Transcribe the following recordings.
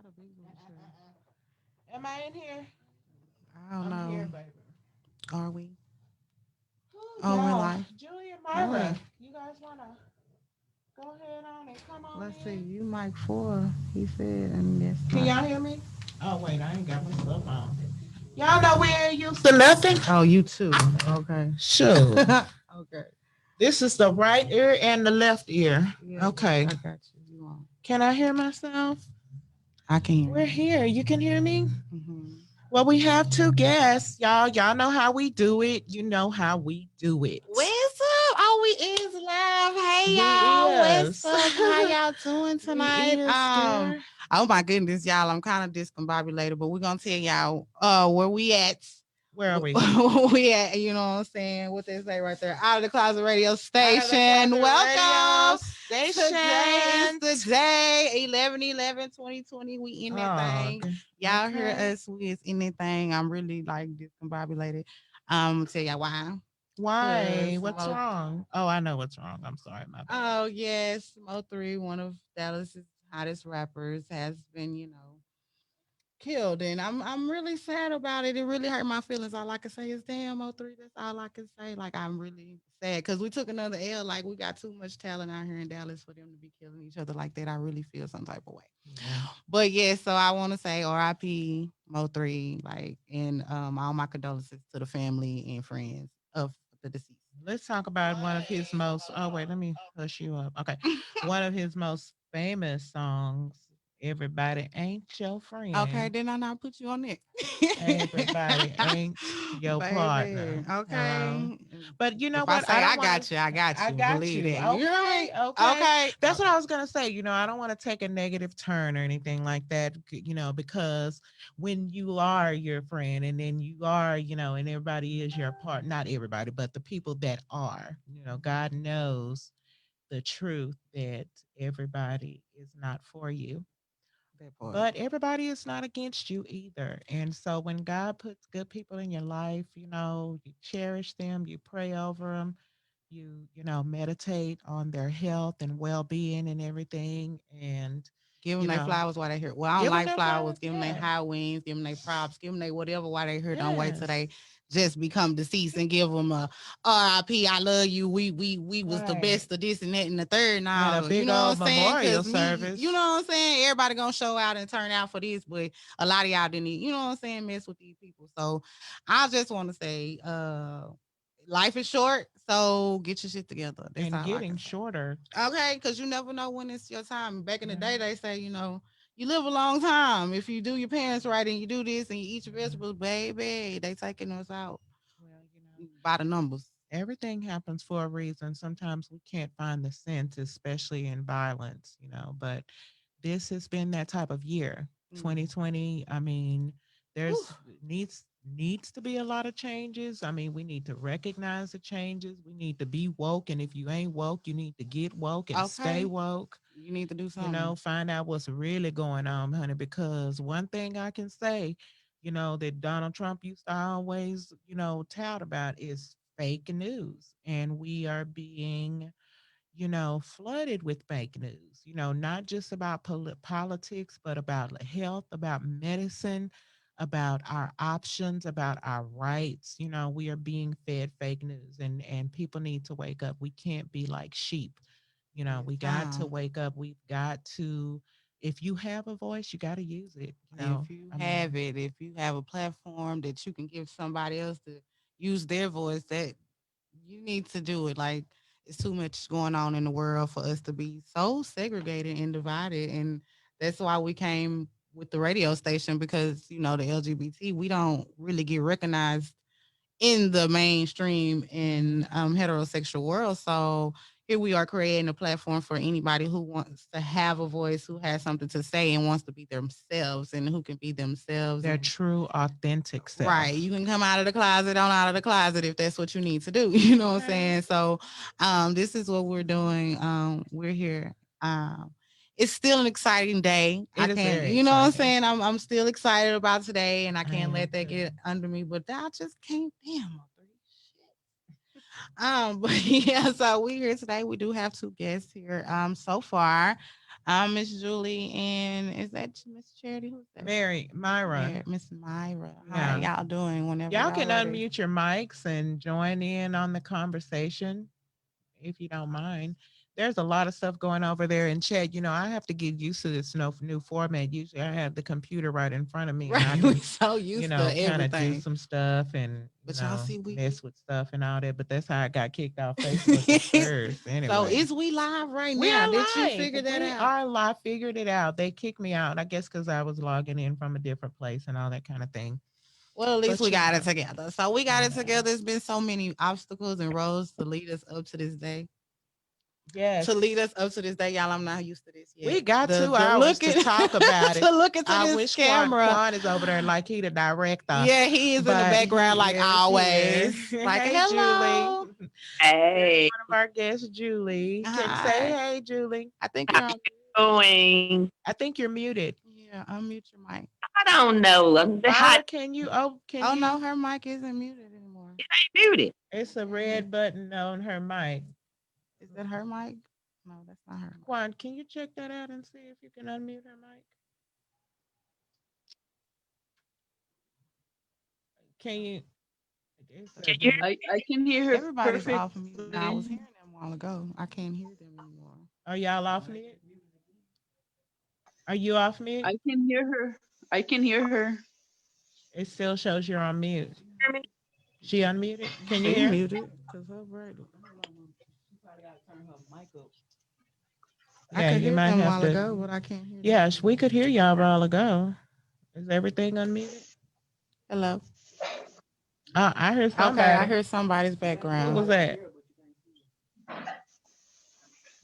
lot of people to Am I in here? I don't I'm here, know. baby. Are we? Ooh, Oh, we're y'all, live. Julie and Oh, Myra, wait. you guys wanna go ahead on and come on Let's see. in? You mic 4, he said, and that's Can not. y'all hear me? Oh wait, I ain't got my stuff on. Y'all know we ain't used to nothing. Oh, you too. Okay. Sure. Okay. This is the right ear and the left ear. Yeah, Okay. I got you. You on? Can I hear myself? I can hear We're you. here. You can hear me? Hmm. Well, we have two guests, y'all. Y'all know how we do it. You know how we do it. What's up? Oh, we is live. Hey We y'all. What's is. up? How y'all doing We tonight? is, girl. Oh my goodness, y'all. I'm kind of discombobulated, but we're gonna tell y'all where we at. Where are we? We at, you know what I'm saying? What they say right there. Out of the closet radio Out of the station. closet radio Welcome. Today is station. the day 11/11/2020. We in that Oh, thing. Y'all hear okay. us? We is in that thing. I'm really like discombobulated. I'm gonna tell y'all why. Why? Cause What's wrong? Oh, I know what's wrong. I'm sorry, my bad. oh yes, Mo3, one of Dallas's hottest rappers, has been, killed, and I'm really sad about it. It really hurt my feelings. All I can say is, damn, O3. That's all I can say. Like, I'm really sad because we took another L. Like, we got too much talent out here in Dallas for them to be killing each other like that. I really feel some type of way. Yeah. But yeah, so I want to say R.I.P. Mo3, like, and all my condolences to the family and friends of the deceased. Let's talk about one of his most. Oh wait, let me hush you up. Okay, one of his most famous songs. Everybody ain't your Okay, friend. then I not put you on it. Everybody ain't your partner. Baby. Okay. But you know If I what? say I don't I want got to. you, I got I you. got Believe you. that. You hear Okay. me? Okay. Okay. That's what Okay. I was gonna say. I don't want to take a negative turn or anything like that. Because when you are your friend, and then you are, and everybody is your part. Not everybody, but the people that are. God knows the truth that everybody is not for you, That part. but everybody is not against you either. And so when God puts good people in your life, you cherish them, you pray over them, meditate on their health and well-being and everything, and Give them you their know, flowers while they here. Well, I don't give them like their flowers. flowers. Give them their Yeah. high wings. Give them their props. Give them their whatever while they here. Don't wait till Yes. they just become deceased and give them a R.I.P. I love you. We was the Right. best of this and that and the third. And a Now, you big know what I'm old saying? memorial Cause me, you know service. what I'm saying? Everybody gonna show out and turn out for this, but a lot of y'all didn't, you know what I'm saying, mess with these people. So I just want to say, life is short, so get your shit together. That's And all I getting can say. shorter. Okay, because you never know when it's your time. Back in the day, Yeah. they say, you live a long time. If you do your parents right and you do this and you eat your Yeah. vegetables, baby, they taking us out Well, by the numbers. everything happens for a reason. Sometimes we can't find the sense, especially in violence, but this has been that type of year. Mm. 2020, I mean, Whew. there's needs to be a lot of changes. I mean, we need to recognize the changes. We need to be woke, and if you ain't woke, you need to get woke and stay Okay, woke. you need to do something. Find out what's really going on, honey, because one thing I can say, that Donald Trump used to always, tout about is fake news. And we are being, flooded with fake news, not just about politics, but about health, about medicine, about our options, about our rights. We are being fed fake news, and people need to wake up. We can't be like sheep. It's We got to time. wake up. We've got to, if you have a voice, you got to use it. If you I have mean, it, if you have a platform that you can give somebody else to use their voice, that you need to do it. Like, it's too much going on in the world for us to be so segregated and divided. And that's why we came with the radio station, because the LGBT, we don't really get recognized in the mainstream in heterosexual world. So here we are creating a platform for anybody who wants to have a voice, who has something to say and wants to be themselves, and who can be themselves. their And true, authentic right, self. you can come out of the closet, on out of the closet, if that's what you need to do. You know what I'm Okay. saying? So this is what we're doing. We're here. It's still an exciting day. I It is can't, very you know what I'm exciting. saying? I'm still excited about today, and I I can't let am that too. get under me. But I just can't. Damn. But yeah, so we here today. We do have two guests here. So far, I'm Miss Julie, and is that Miss Charity? Who's that? Mary, Myra. Miss Myra. How Yeah. y'all doing? Whenever Y'all y'all can ready. unmute your mics and join in on the conversation if you don't mind. There's a lot of stuff going over there in chat. I have to get used to this new format. Usually I have the computer right in front of me and I Right, we can, so used to kind of do everything. some stuff and, But y'all see, mess with stuff and all that. But that's how I got kicked off Facebook at first. so Anyway, is we live right we now? are Did you live. figure that We out? are live. Figured it out. They kicked me out, I guess, because I was logging in from a different place and all that kind of thing. Well, at least But we got it together. So we got it yeah. together. It's been so many obstacles and roads to lead us up to this day. To lead Yes. us up to this day, y'all. I'm not used to this We yet. got The 2 hours looking to talk about to it. look into I this wish Quan camera. Quan is over there like he the director, Yeah, he is in the but background he like is here. always. Like, Hey, Julie. hello. There's Hey, one of our guests, Julie. Can you say Hi. hey, Julie? I think how you're on. you doing? I think you're muted. Yeah, unmute your mic. I don't know. I'm the hot Myra, can you? Oh, can Oh you? no, her mic isn't muted anymore. muted. It's a Yeah. red button on her mic. Is that her mic? No, that's not her mic. Quan, can you check that out and see if you can unmute her mic? Can you? It Can says you hear I can hear her Everybody's off mute perfectly. now. I was hearing them a while ago. I can't hear them anymore. Are y'all off mute? Are you off I mute? can hear her. I can hear her. It still shows you're on mute. me? She unmuted. Can you She hear? muted because her radio. I Yeah, could you hear might them a have while to. ago, but I can't hear them Yes, we anymore. could hear y'all a while ago. Is everything unmuted? Hello. I heard Okay, I somebody. hear somebody's Who was background. that?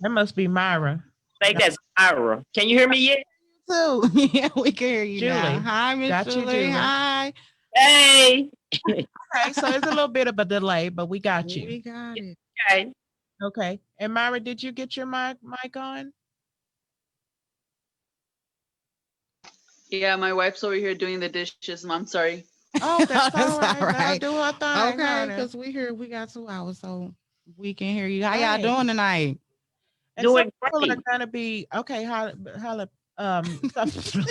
That must be Myra. I think that's Ira. Can you hear me yet? So yeah, we can hear you now. Julie. Hi, Miss Got you, Julie. Julie. Hi. Hey. Okay, so it's a little bit of a delay, but we got you. We got it. Okay. Okay. And Myra, did you get your mic on? Yeah, my wife's over here doing the dishes. Mom, sorry. Oh, that's That's all all right. Now right. do her thing, Okay, honey. because we got 2 hours, so we can hear you. How y'all Right. doing tonight? And some Doing people are great. gonna be okay. Holla, some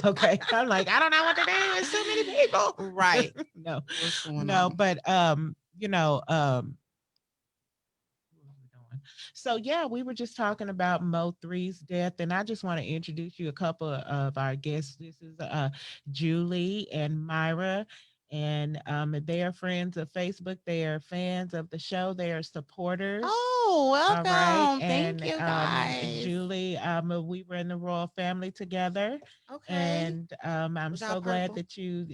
okay. I'm like, I don't know what to do. It's so many Right. people. No, What's going no, on? but what was we doing? So yeah, we were just talking about Mo 3's death, and I just want to introduce you a couple of our guests. This is Julie and Myra, and they are friends of Facebook. They are fans of the show. They are supporters. Oh, All right. welcome. Thank And you guys. Julie, we were in the royal family together. Okay. And I'm Was y'all so glad purple? that you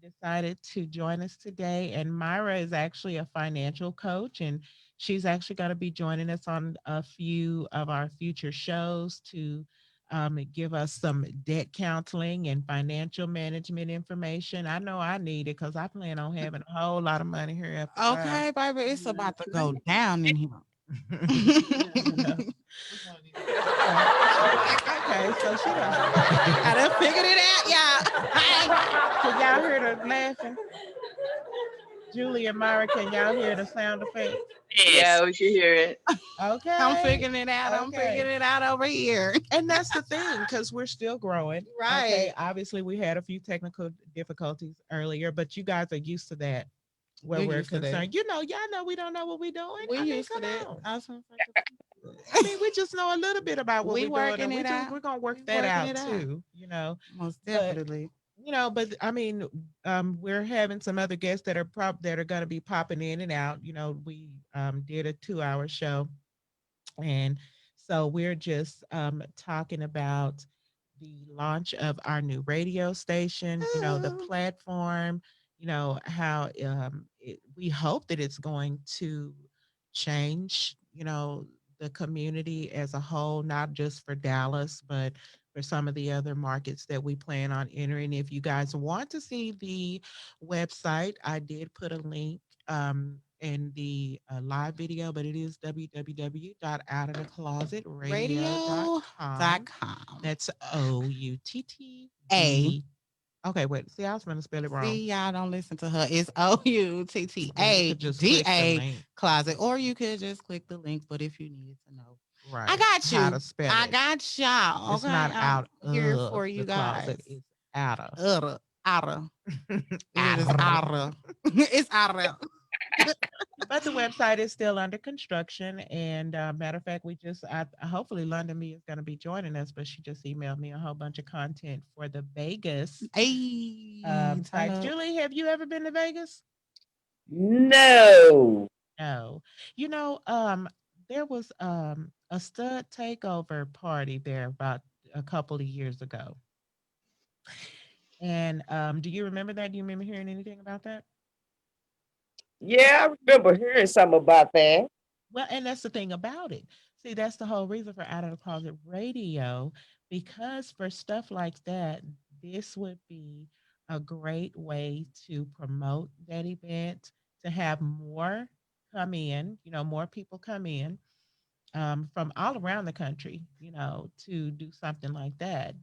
decided to join us today. And Myra is actually a financial coach, and she's actually going to be joining us on a few of our future shows to give us some debt counseling and financial management information. I know I need it because I plan on having a whole lot of money here after a while. Okay, baby. It's about That's to go right. down in here. You know. Okay. Okay. So she I done. done figured it out, y'all. Can y'all hear the laughing? Julie and Myra, can y'all hear the sound effects? Yes. Yeah, we can hear it. I'm Okay. figuring it out. I'm Okay. figuring it out over here. And that's the thing, because we're still growing. Okay. Right. Obviously, we had a few technical difficulties earlier, but you guys are used to that where We're we're used to that. concerned. Y'all know we don't know what we're doing. We I mean, used to come that. on. I was gonna say, I mean, we just know a little bit about what we we're doing, working and it out. we're gonna work We that working out it out. too. Most But definitely. but I mean, we're having some other guests that are going to be popping in and out. We did a 2 hour show, and so we're just talking about the launch of our new radio station, the Ooh. platform, how we hope that it's going to change, the community as a whole, not just for Dallas, but for some of the other markets that we plan on entering. If you guys want to see the website, I did put a link in the live video, but it is www.outtadaclosetradio.com. Radio.com. That's A. OUTTD. Okay, wait. See, I was going to spell it wrong. See, y'all don't listen to her. It's Yeah, you could just click the OUTTADA link. closet, or you could just click the link. But if you needed to know, Right. I got How to you. spell I it. got y'all. It's Okay, not I'm out here of for the you closet. guys. It's out of. Outa. It is Outer. outa. It's outa. But the website is still under construction. And matter of fact, hopefully London Me is going to be joining us, but she just emailed me a whole bunch of content for the Vegas Hey, turn sites. up. Julie, have you ever been to Vegas? No. No. You know, there was a stud takeover party there about a couple of years ago. And do you remember that? Do you remember hearing anything about that? Yeah, I remember hearing something about that. Well, and that's the thing about it. See, that's the whole reason for Out of the Closet Radio, because for stuff like that, this would be a great way to promote that event, to have more come in, more people come in from all around the country, to do something like that.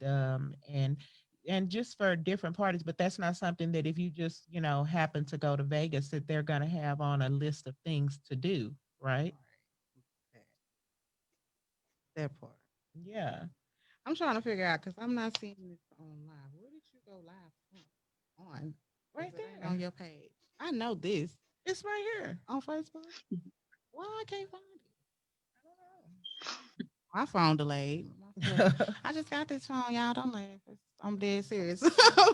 And just for different parties, but that's not something that if you just, happen to go to Vegas, that they're going to have on a list of things to do, right? That, that part. Yeah. I'm trying to figure out because I'm not seeing this on live. Where did you go live from? On? Right Because it ain't on there. your page. I know this It's right here. on Facebook. Why I can't find it? I My phone delayed. Look, don't know. I just got this phone, y'all. Don't laugh. I'm dead serious.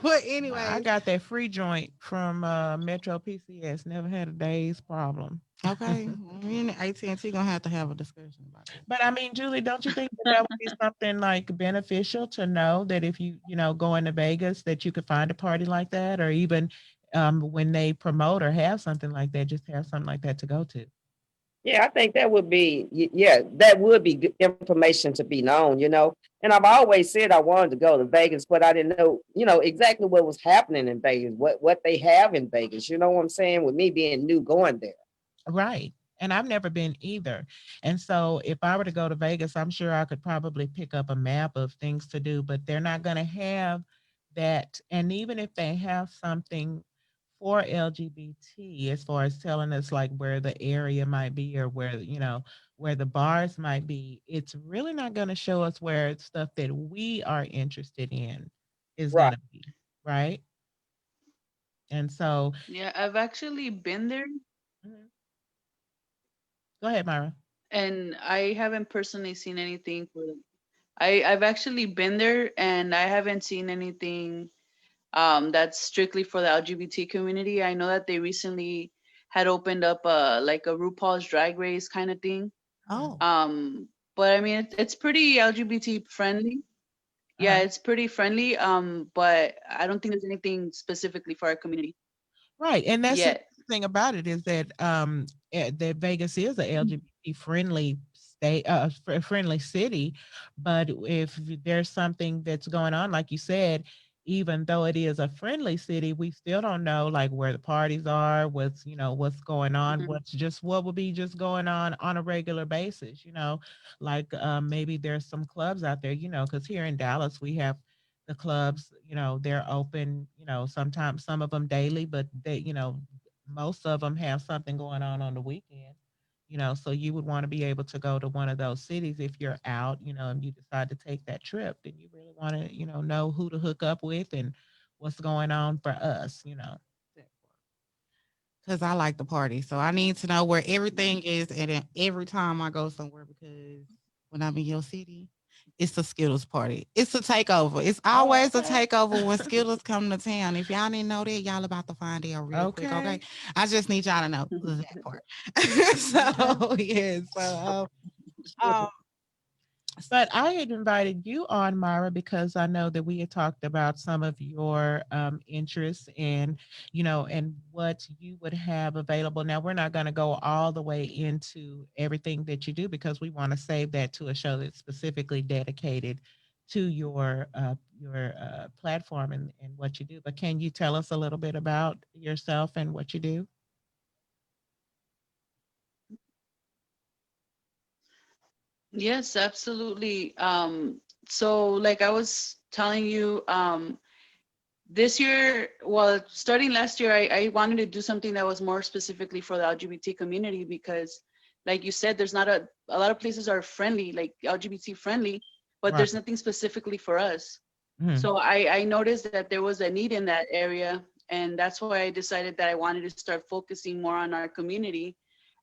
But I anyways, got that free joint from Metro PCS. Never had a day's problem. okay. Me and AT&T gonna have to have a discussion about this. But I mean, Julie, don't you think that that would be something like beneficial to know that if you, go into Vegas, that you could find a party like that, or even when they promote or have something like that, just have something like that to go to. Yeah, I think that would be, yeah, that would be good information to be known. And I've always said I wanted to go to Vegas, but I didn't know, exactly what was happening in Vegas, what they have in Vegas. You know what I'm saying? With me being new going there. Right. And I've never been either. And so if I were to go to Vegas, I'm sure I could probably pick up a map of things to do, but they're not going to have that. And even if they have something for LGBT, as far as telling us like where the area might be or where, where the bars might be, it's really not going to show us where stuff that we are interested in is going Right. to be. Right. And so, Yeah, I've actually been there mhm. Go ahead, Myra. and I haven't personally seen anything for them. I've actually been there and I haven't seen anything that's strictly for the LGBT community. I know that they recently had opened up a RuPaul's Drag Race kind of thing. Oh, But I mean it's pretty LGBT friendly. Yeah, Uh-huh. it's pretty friendly. But I don't think there's anything specifically for our community Right, and that's the yet. thing about it is that that Vegas is a LGBT friendly state, friendly city. But if there's something that's going on, like you said, even though it is a friendly city, we still don't know like where the parties are, what's going on, Mhm. what would be just going on a regular basis. Like maybe there's some clubs out there, because here in Dallas we have the clubs, they're open, sometimes some of them daily, but most of them have something going on the weekend. So you would want to be able to go to one of those cities if you're out, and you decide to take that trip, then you really want to, know who to hook up with and what's going on for us. because I like the party, so I need to know where everything is, and then every time I go somewhere, because when I'm in your city, it's a Skittles party. It's a takeover. It's Oh, always a okay. takeover when Skittles come to town. If y'all didn't know that, y'all about to find out real quick. Okay, Okay. I just need y'all to know that part. Okay. So yeah, so um, But I had invited you on, Myra, because I know that we had talked about some of your interests and, and what you would have available. Now, we're not going to go all the way into everything that you do because we want to save that to a show that's specifically dedicated to your platform and what you do. But can you tell us a little bit about yourself and what you do? Yes, absolutely. So like I was telling you, this year, well, starting last year, I wanted to do something that was more specifically for the LGBT community because like you said, there's not a lot of places are friendly, like LGBT friendly, but Right. there's nothing specifically for us. Mhm. So I noticed that there was a need in that area, and that's why I decided that I wanted to start focusing more on our community,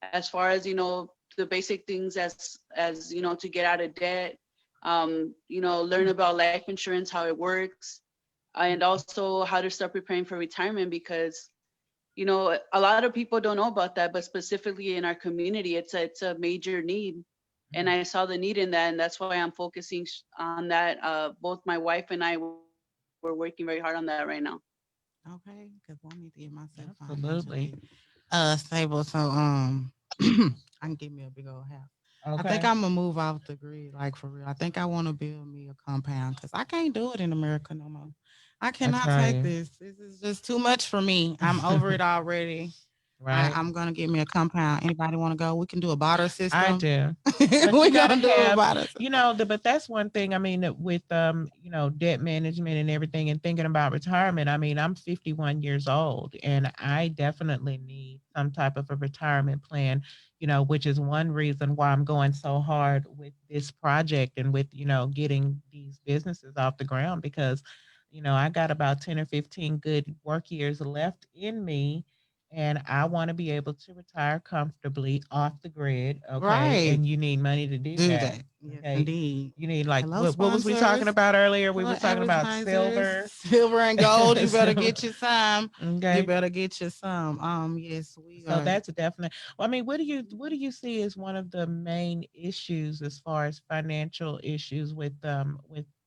as far as the basic things as to get out of debt, learn about life insurance, how it works, and also how to start preparing for retirement because a lot of people don't know about that, but specifically in our community, it's a major need, and I saw the need in that, and that's why I'm focusing on that. Both my wife and I were working very hard on that right now. Okay, because I need to get myself Absolutely. financially stable so I can give me a big old house. I think Okay. I'm gonna move off the grid, like for real. I think I want to build me a compound because I can't do it in America no more. I I cannot tell take you. this. This is just too much for me. I'm over it already. Right. I'm gonna get me a compound. Anybody want to go? We can do a barter I system. do. But you We got to gonna do a have, barter system. but that's one thing. I mean, with debt management and everything, and thinking about retirement. I mean, I'm 51 years old, and I definitely need some type of a retirement plan. Which is one reason why I'm going so hard with this project and with getting these businesses off the ground because, I got about 10 or 15 good work years left in me, and I want to be able to retire comfortably off the grid. Okay. Right. And you need money to do Do that. that. Yes, Okay. indeed. You need, like, Hello, what was we talking sponsors. about earlier? We Hello, was talking about advertisers. silver. Silver and gold. You better Silver. get you some. You Okay. better get you some. Yes, we So are. that's a definite. Well, I mean, what do you see as one of the main issues as far as financial issues with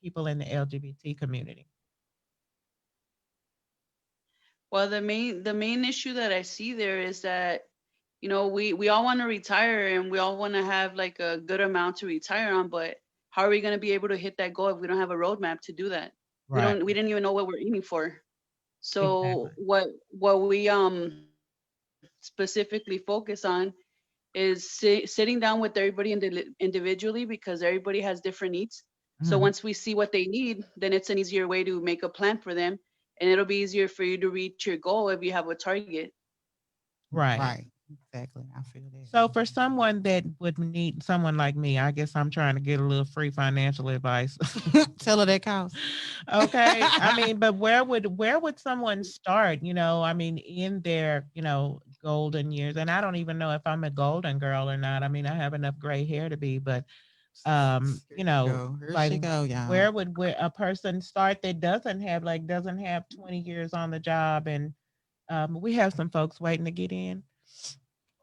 people in the LGBT community? Well, the main issue that I see there is that we all want to retire and we all want to have like a good amount to retire on, but how are we going to be able to hit that goal if we don't have a roadmap to do that? We Right. don't we didn't even know what we're aiming for. Exactly. So what we specifically focus on is sitting down with everybody individually because everybody has different needs. So once Mhm. we see what they need, then it's an easier way to make a plan for them, and it'll be easier for you to reach your goal if you have a target. Right. Right. Exactly. I feel So for someone that would need someone like me, I guess I'm trying to get a little free financial advice. that. Tell her that costs. Okay. I mean, but where would someone start, I mean, in their, golden years? And I don't even know if I'm a golden girl or not. I mean, I have enough gray hair to be, but Here she go. Here like she go, y'all. where a person start that doesn't have 20 years on the job, and we have some folks waiting to get in.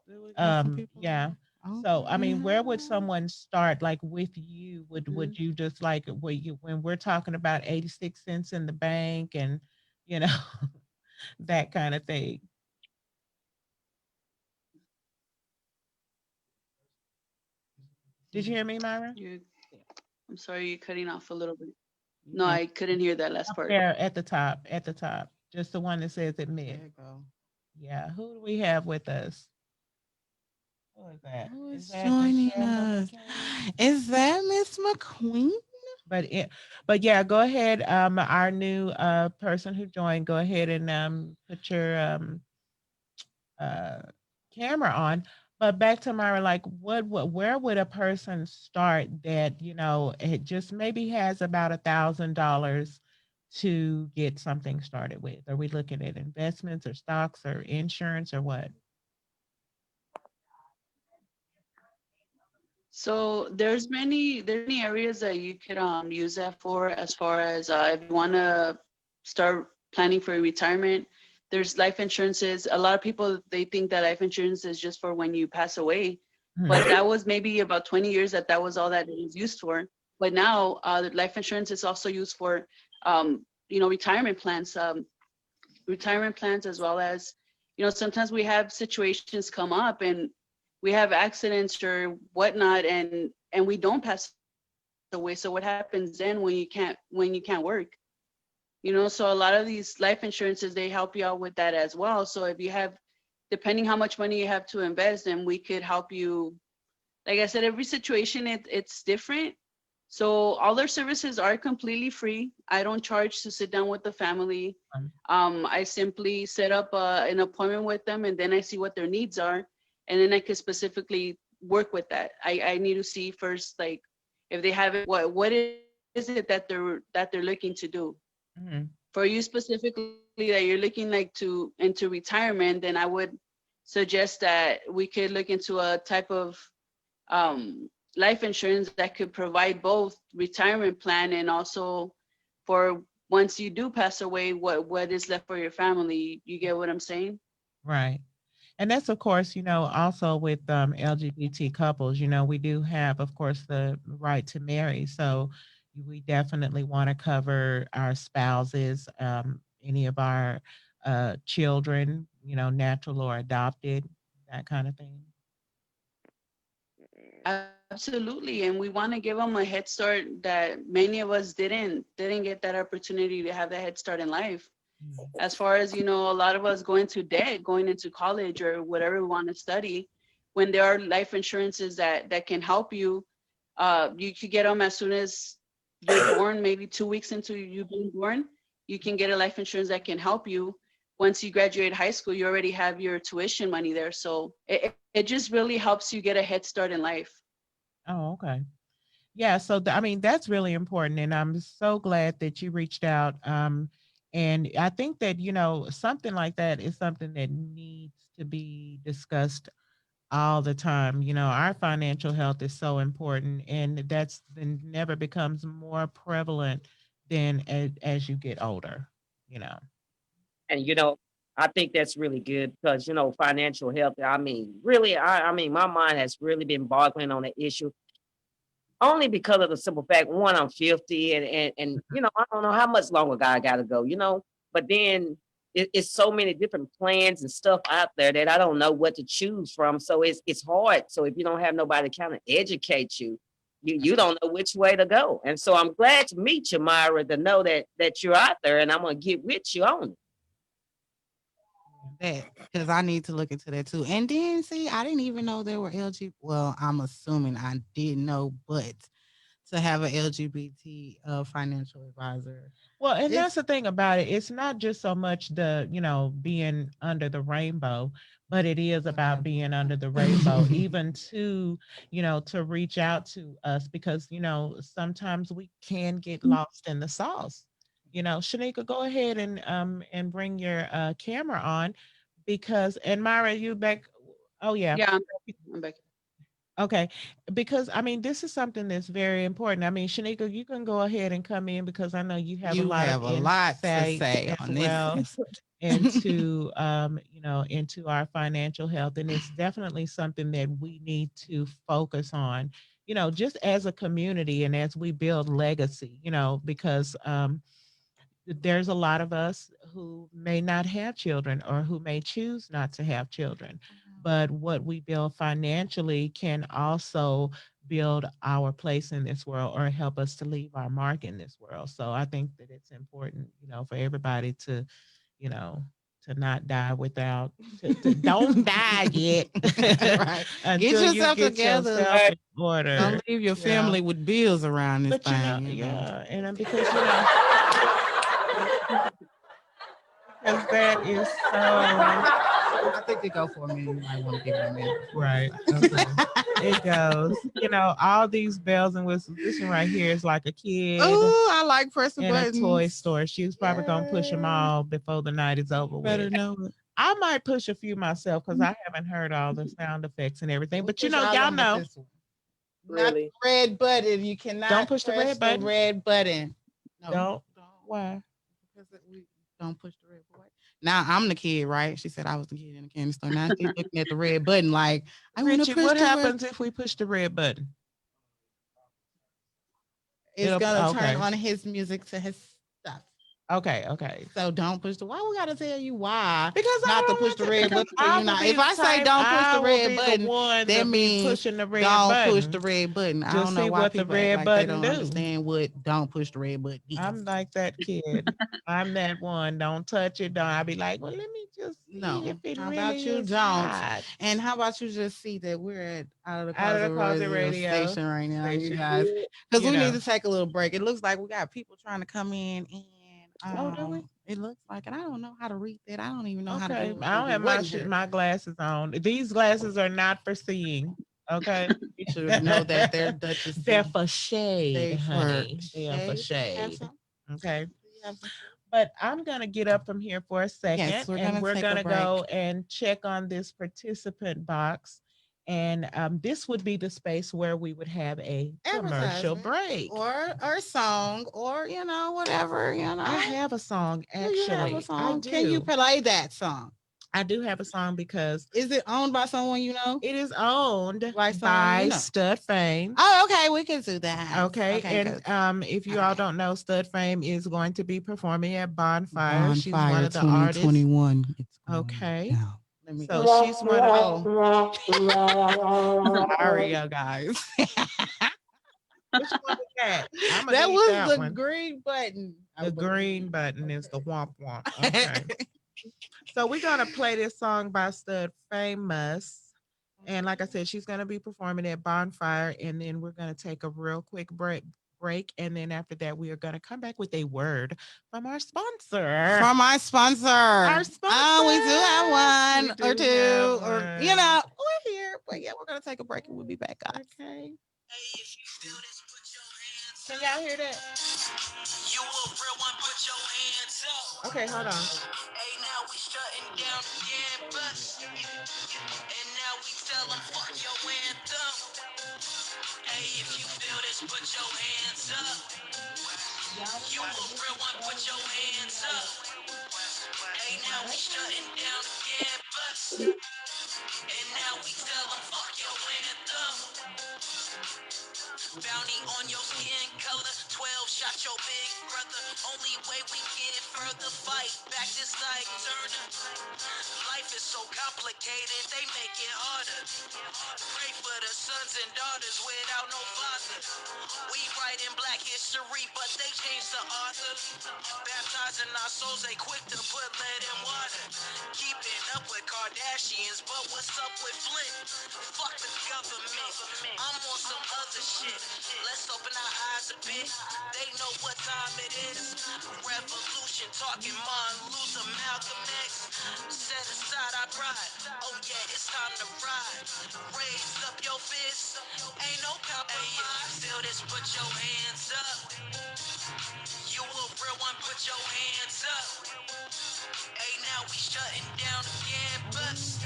Do we got some people Yeah. in? So, I Okay. mean, where would someone start? Like with you, would Mhm. you just like when we're talking about 86 cents in the bank and you know that kind of thing? Did you hear me, Myra? You, I'm sorry, you're cutting off a little bit. You No, can't. I couldn't hear that last Up part. there at the top, just the one that says There admit. you go. Yeah. Who do we have with us? Who is that? Who Is is that joining Michelle us? McKinney? Is that Miss McQueen? But yeah, go ahead. Our new person who joined, go ahead and put your uh, camera on. But back to Myra, like, where would a person start that it just maybe has about $1,000 to get something started with? Are we looking at investments or stocks or insurance or what? So there's many areas that you could use that for, as far as if you want to start planning for retirement. There's life insurances. A lot of people, they think that life insurance is just for when you pass away, but Mhm. that was maybe about 20 years that was all that it was used for. But now the life insurance is also used for retirement plans, as well as sometimes we have situations come up and we have accidents or whatnot, and we don't pass away. So what happens then when you can't work? So a lot of these life insurances, they help you out with that as well. So if you have, depending how much money you have to invest, then we could help you. Like I said, every situation it's different. So all their services are completely free. I don't charge to sit down with the family. Um, I simply set up an appointment with them, and then I see what their needs are, and then I can specifically work with that. I need to see first, like, if they have it, what is it that they're looking to do. Mhm. For you specifically, that you're looking like to into retirement, then I would suggest that we could look into a type of life insurance that could provide both retirement plan and also for once you do pass away, what is left for your family. You get what I'm saying? Right. And that's, of course, also with LGBT couples, we do have, of course, the right to marry. So we definitely want to cover our spouses, any of our children, natural or adopted, that kind of thing. Absolutely, and we want to give them a head start that many of us didn't get that opportunity to have that head start in life. Mhm. As far as a lot of us go into debt, going into college or whatever we want to study, when there are life insurances that can help you, you could get them as soon as you're born, maybe 2 weeks into you being born. You can get a life insurance that can help you. Once you graduate high school, you already have your tuition money there, so it just really helps you get a head start in life. Oh, okay. Yeah, so I mean that's really important, and I'm so glad that you reached out. And I think that something like that is something that needs to be discussed all the time. Our financial health is so important, and that's then never becomes more prevalent than as you get older. You know. And I think that's really good because financial health. I mean, really, I mean, my mind has really been boggling on the issue only because of the simple fact, one, I'm 50, and I don't know how much longer I got to go. But then it's so many different plans and stuff out there that I don't know what to choose from. So it's hard. So if you don't have nobody kind of educate you, you don't know which way to go. And so I'm glad to meet you, Myra, to know that you're out there, and I'm gonna get with you on it. That because I need to look into that too. And then see, I didn't even know there were LGBT. Well, I'm assuming I didn't know, but to have an LGBT financial advisor, Well, and that's it's the thing about it. It's not just so much being under the rainbow, but it is about whatever. being under the rainbow, even to reach out to us because, sometimes we can get lost in the sauce. Shanika, go ahead and bring your camera on because, and Myra, you back. Oh, yeah. Yeah, I'm back. Okay, because I mean, this is something that's very important. I mean, Shanika, you can go ahead and come in because I know you have a You lot of have a lot to insight say as on this well episode. into our financial health, and it's definitely something that we need to focus on. Just as a community and as we build legacy. Because there's a lot of us who may not have children or who may choose not to have children. But what we build financially can also build our place in this world or help us to leave our mark in this world. So I think that it's important, for everybody you know, to not die without, to don't die yet Right. Get until you yourself get together. yourself in order, Don't leave your you know. family with bills around this But thing. yeah, and because because that is so I think they go for a minute. You might want to give it a minute before you right. Okay. It goes, all these bells and whistles. This one right here is like a kid Oh, I like pressing in a toy buttons. store. She was probably gonna push them Yay. all before the night is over You with. better know it. I might push a few myself because I haven't heard all the sound effects and everything. We But push all of y'all them but know, this one. Not Really. the red button. You don't cannot push the press red the button. red button. No, Don't. don't. Why? Because we don't push the red button. Now I'm the kid, right? She said I was the kid in the candy store. Now she's looking at the red button like I want to Richie, push what the red. happens if we push the red button? It's It'll gonna turn okay. on his music to his stuff. Okay, okay. So don't push the. Why we gotta tell you why Because I not to don't push want the to. red Because button? So I you will not. be If the I say type. don't push I the will red be the button, one to that be means pushing the red don't push the button. red button. I don't Just know see why what the people act red like they button don't do. understand what don't push the red button is. I'm like that kid. I'm that one. Don't touch it. Don't. I'll be like, well, let me just see if No. it How really about you is don't? hot. And how about you just see that we're at Out of the Out of the Closet closet Radio radio Station right now, you station. guys, because You we need know. to take a little break. It looks like we got people trying to come in, and Oh, do we? it looks like, and I don't know how to read that. I don't even know how to Okay. do I don't the have my button here. my glasses on. These glasses are not for seeing. Okay. You should know that they're Duchess. They're for shade, They for honey. They are for shade. Do you have shade. some? Okay. Do you have some shade? But I'm going to get up from here for a Yes, second we're and gonna we're take going a to break. go and check on this participant box. And this would be the space where we would have a commercial Advertisement break. or song or whatever I have a song, Do you have a actually. I song? Can you do. play that song? I do have a song because Is it owned by someone you know? it is owned By someone you by know? Stud Fame. Oh, okay, we can do that. Okay, Okay, and good. if you all Okay. don't know, Stud Fame is going to be performing at Bonfire. She's one Bonfire of the artists. 2021. It's going Okay, down. Let me so go. she's one of Oh, sorry, you guys. which one was that? I'm gonna That need was that the one. green button, I The believe. green button is the womp womp. Okay, Okay. so we're gonna play this song by Stud Famous. And like I said, she's going to be performing at Bonfire, and then we're going to take a real quick break, and then after that, we are going to come back with a word from our sponsor. From our sponsor. Our Oh, we do have We one or do have two, or one. we're here. But yeah, we're gonna take a break and we'll be back, guys. Okay. Can y'all hear that? You a real one, put your hands up. Okay, hold on. Hey, now we shutting down the campus. And now we tell them fuck your anthem. Hey, if you feel this, put your hands up. You a real one, put your hands up. Hey, now we shutting down the campus. And now we tell them fuck your anthem. Bounty on your skin color, 12 shot your big brother. Only way we get further fight back this like Turner. Life is so complicated, they make it harder. Pray for the sons and daughters without no father. We write in black history, but they changed the author. Baptizing our souls, they quick to put lead in water. Keeping up with Kardashians, but what's up with Flint? Fuck the government, I'm on some other shit. Let's open our eyes a bit, they know what time it is. Revolution talking Martin Luther, Malcolm X. Set aside our pride, oh yeah, it's time to ride. Raise up your fist, ain't no compromise. Hey, if you feel this, put your hands up. You a real one, put your hands up. Hey, now we shutting down the campus.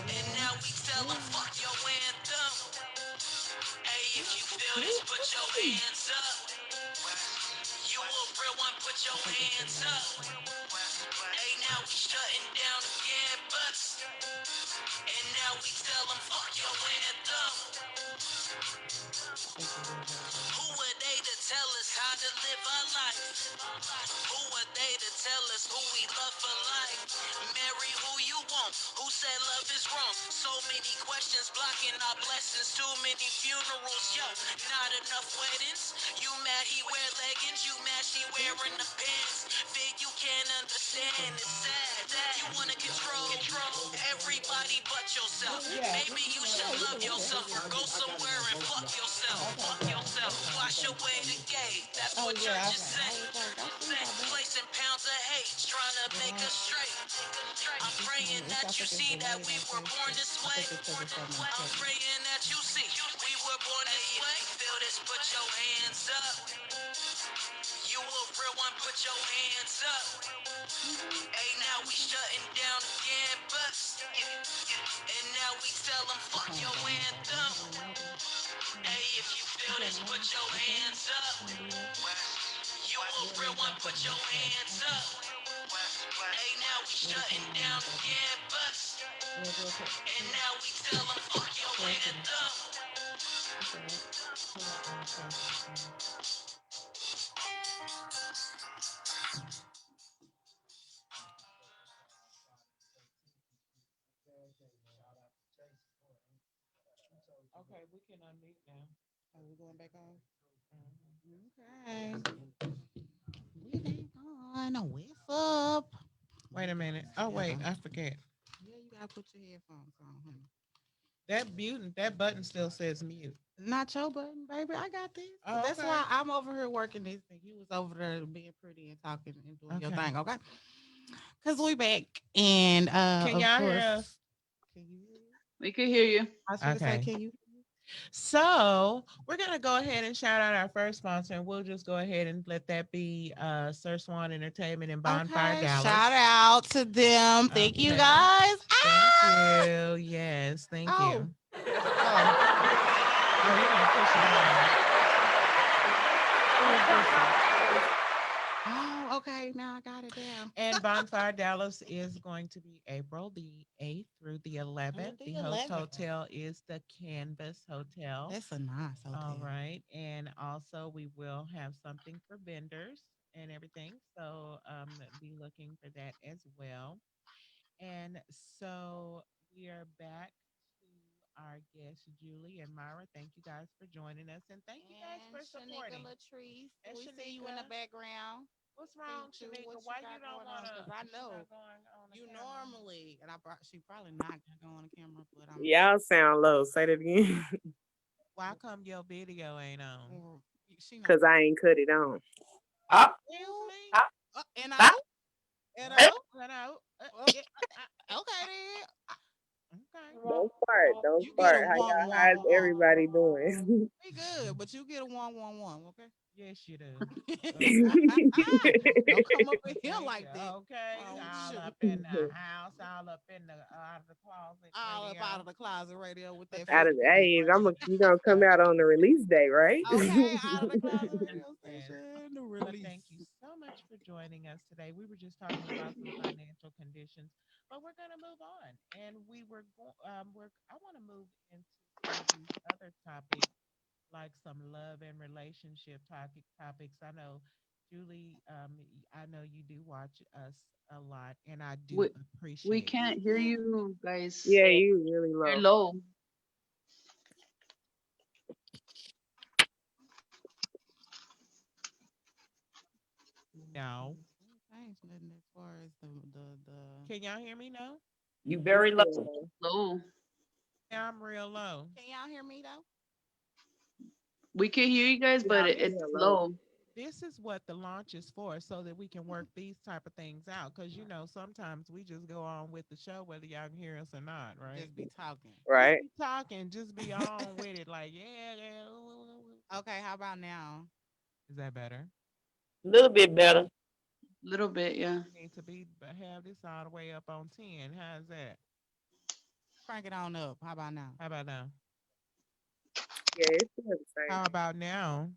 And now we tell them fuck your anthem. Hey, if you feel this, put your hands up. You a real one, put your hands up. Hey, now we shutting down the campus. And now we tell them fuck your anthem. Who are they to tell us how to live our life? Who are they to tell us who we love for life? Marry who you want, who said love is wrong? So many questions blocking our blessings, too many funerals, yo, not enough weddings. You mad he wear leggings, you mad she wearing the pants. Fig you can't understand, it's sad. You wanna control everybody but yourself. Maybe you should love yourself or go somewhere and fuck yourself. Fuck yourself. Wash away the gate. That's what churches say. Placing pounds of hate, trying to make us straight. I'm praying that you see that we were born this way. I'm praying that you see we were born this way. Feel this, put your hands up. You a real one, put your hands up. Hey, now we shutting down the campus. And now we tell them fuck your anthem. Hey, if you feel this, put your hands up. You a real one, put your hands up. Hey, now we shutting down the campus. And now we tell them fuck your anthem. Okay, we can unmute now. Are we going back on? Okay. We back on. What's up? Wait a minute. Oh wait, I forget. Yeah, you gotta put your headphones on, honey. That button still says mute. Not your button, baby. I got this. Oh, That's okay. why I'm over here working this, and you was over there being pretty and talking and doing your Okay. thing. Cause we back, and Can of y'all hear course, us? can you hear? We could hear you. I was going to say, Okay. can you? So we're gonna go ahead and shout out our first sponsor, and we'll just go ahead and let that be Sir Swan Entertainment and Bonfire Okay, Dallas. shout out to them. Thank you Okay. guys. Thank Ah! you. Yes, thank Oh, you. oh, Oh, you're gonna push it on. Who is this one? oh, okay. Now I got it down. And Bonfire Dallas is going to be April the 8th through the 11th. The The host 11th. hotel is the Canvas Hotel. That's a nice All hotel. right. And also, we will have something for vendors and everything. So be looking for that as well. And so we are back to our guests, Julie and Myra. Thank you guys for joining us. And thank you guys And for Shanika supporting. Latrice, And we see you in the Shanika, background. what's See wrong, you. Shanika? What you Why you got don't going want on? Because to? I You're know not going on the you camera. normally, and she probably not gonna go on the camera, but Y'all sound low. Say that again. Why come your video ain't on? or she not Cause gonna. I ain't cut it on. Up, Excuse Ooh, me? and up, No, no. well, Yeah, okay then. okay. Don't fart. Don't You get fart. a How one y'all? one How's one. everybody doing? We good, but you get a 111, Yes, you do. okay? Okay. Don't come up in here Okay. like that. Okay. Oh All shoot! up in the house, all up in the out of the closet All up out radio. of the closet radio with But that Out thank of freaky the you. voice age, right I'm there. a, you gonna come out on the release day, right? Okay, out of the closet radio Yes. station, the But release. thank you so much for joining us today. We were just talking about some financial conditions, but we're going to move on. And I want to move into some of these other topics, like some love and relationship topics. I know, Julie, I know you do watch us a lot, and I do We appreciate can't hear Mhm. you guys. Yeah, you really You're low. low. no. Change nothing as far as the. Can y'all hear me now? you You very low. still low. Low. Yeah, I'm real low. Can y'all hear me though? We can hear you guys, but Y'all it's still low. low. This is what the launch is for, so that we can work these type of things out, because sometimes we just go on with the show whether y'all can hear us or not, right? Just be talking. Just Right? be talking, just be on with it, like, yeah, yeah, ooh, ooh, ooh, ooh. Okay, how about now? Is that better? A little bit better. Little bit, yeah. We need to have this all the way up on 10. How's that? Crank it on up. How about now? How about now? Yeah, it's still the same. How about now?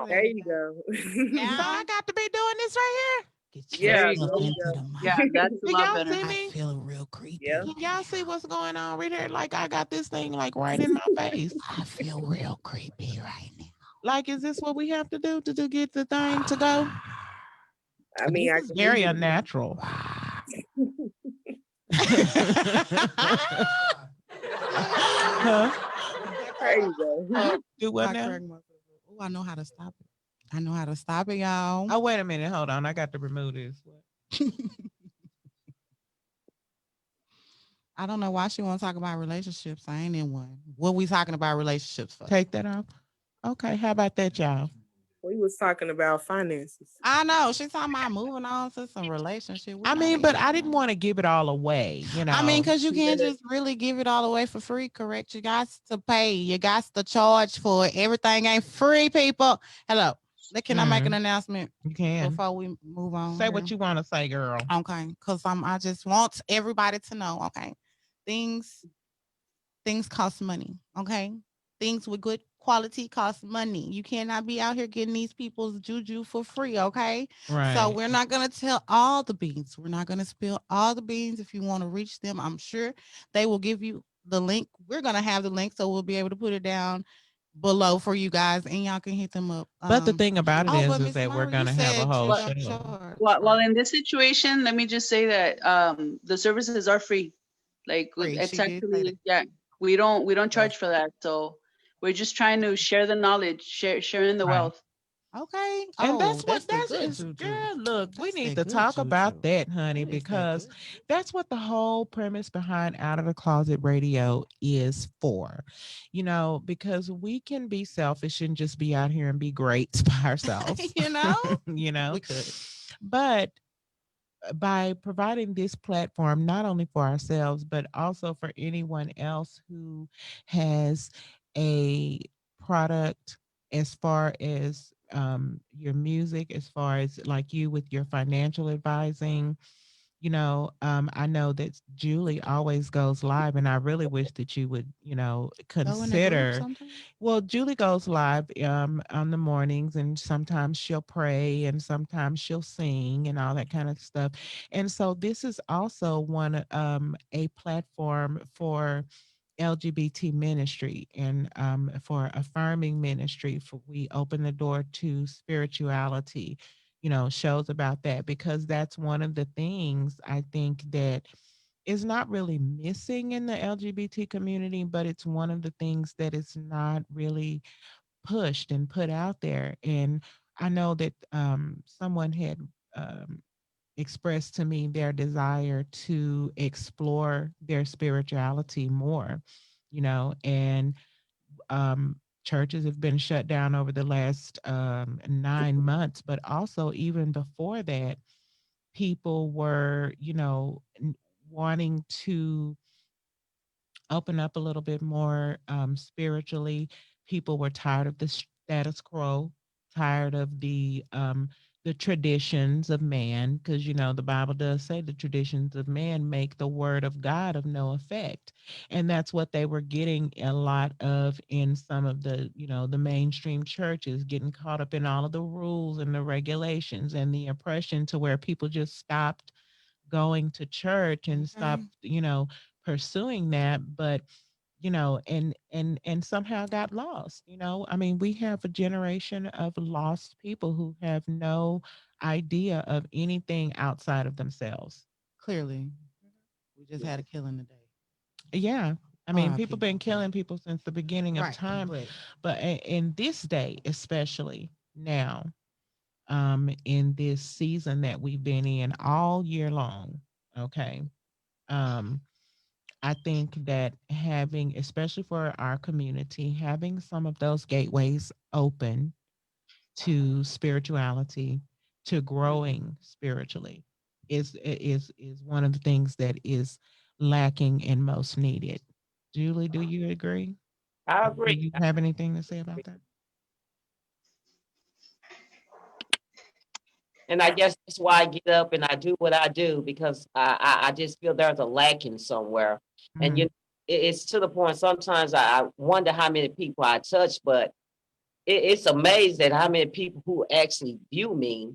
There See, you go. So now I got to be doing this right here. get your There Yeah, you stuff there go. you into the Yeah, go. mic. that's a Can lot y'all better. see I me? feel real Yeah. creepy Can right y'all see now. what's going on right here? Like, I got this thing like right in my face. I feel real creepy right Like, is this what we have to do to get the thing to go? I mean, This I is can hear very you. unnatural. Huh? I There crack, you go. Do what I now? crack myself. Oh, I know how to stop it. I know how to stop it, y'all. Oh, wait a minute. Hold on. I got to remove this. I don't know why she want to talk about relationships. I ain't in one. What we talking about relationships for? Take that off. Okay. How about that, y'all? We was talking about finances. I know she's talking about moving on to some relationship. We're I not mean, in but I didn't one. want to give it all away, I mean, because you can't Yeah. just really give it all away for free, correct? You got to pay. You got to charge for it. Everything ain't free, people. Hello. Can I make an Mm, announcement you can. before we move on Say here? what you want to say, girl. Okay, because I just want everybody to know. Okay, things things cost money. Okay, things with good quality cost money. You cannot be out here getting these people's juju for free. Okay, so Right. we're not gonna tell all the beans. We're not gonna spill all the beans. If you want to reach them, I'm sure they will give you the link. We're gonna have the link, so we'll be able to put it down below for you guys, and y'all can hit them up. But the thing about it Oh, but is Miss that we're Myra, you gonna have a said whole you Well, don't show. charge, well, right? in this situation, let me just say that the services are free. Like Free. it's She did say that. actually, yeah, we don't Yes. charge for that. So we're just trying to share the knowledge, sharing the Right. wealth. Okay. And Oh, that's what that's the that good is, juju. girl. Look, we That's need that to good talk about juju. that, honey, That is that because good. that's what the whole premise behind Out of the Closet Radio is for. Because we can be selfish and just be out here and be great by ourselves, You know, you know. we could. But by providing this platform not only for ourselves but also for anyone else who has a product, as far as your music, as far as like you with your financial advising. I know that Julie always goes live, and I really wish that you would, Go in a group consider. sometime. Well, Julie goes live on the mornings, and sometimes she'll pray, and sometimes she'll sing, and all that kind of stuff. And so this is also one a platform for LGBT ministry, and for affirming ministry. For we open the door to spirituality, shows about that, because that's one of the things I think that is not really missing in the LGBT community, but it's one of the things that is not really pushed and put out there. And I know that someone had um, expressed to me their desire to explore their spirituality more, and churches have been shut down over the last 9 months, but also even before that, people were, wanting to open up a little bit more spiritually. People were tired of the status quo, tired of the traditions of man, because the Bible does say the traditions of man make the word of God of no effect, and that's what they were getting a lot of in some of the mainstream churches, getting caught up in all of the rules and the regulations and the oppression, to where people just stopped going to church and stopped, Okay. pursuing that. But and somehow got lost. I mean, we have a generation of lost people who have no idea of anything outside of themselves. Clearly, we just had a killing today. Yeah. I mean, people R.I.P. been killing people since the beginning of Right, time, but but in this day, especially now, in this season that we've been in all year long, okay, um, I think that having, especially for our community, having some of those gateways open to spirituality, to growing spiritually, is one of the things that is lacking and most needed. Julie, do you agree? I Or do agree. you have anything to say about that? And I guess that's why I get up and I do what I do, because I just feel there's a lacking somewhere. And Mhm. it's to the point sometimes I wonder how many people I touch, but it's amazing at how many people who actually view me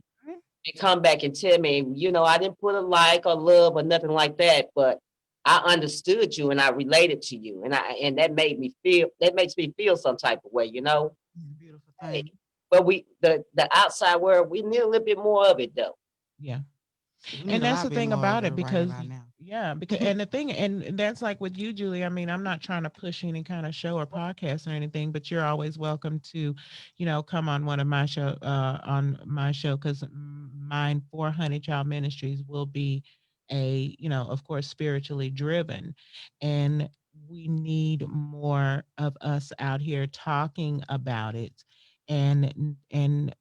and come back and tell me, I didn't put a like or love or nothing like that, but I understood you and I related to you. And that makes me feel some type of way. it's a beautiful Hey, thing. but the outside world, we need a little bit more of it though. Yeah. We need And a that's lot the bit thing more of about it it, right because about now. yeah, because and the thing, and that's like with you, Julie. I mean, I'm not trying to push any kind of show or podcast or anything, but you're always welcome to, come on one of my on my show, because mine 400 Child Ministries will be of course, spiritually driven, and we need more of us out here talking about it, and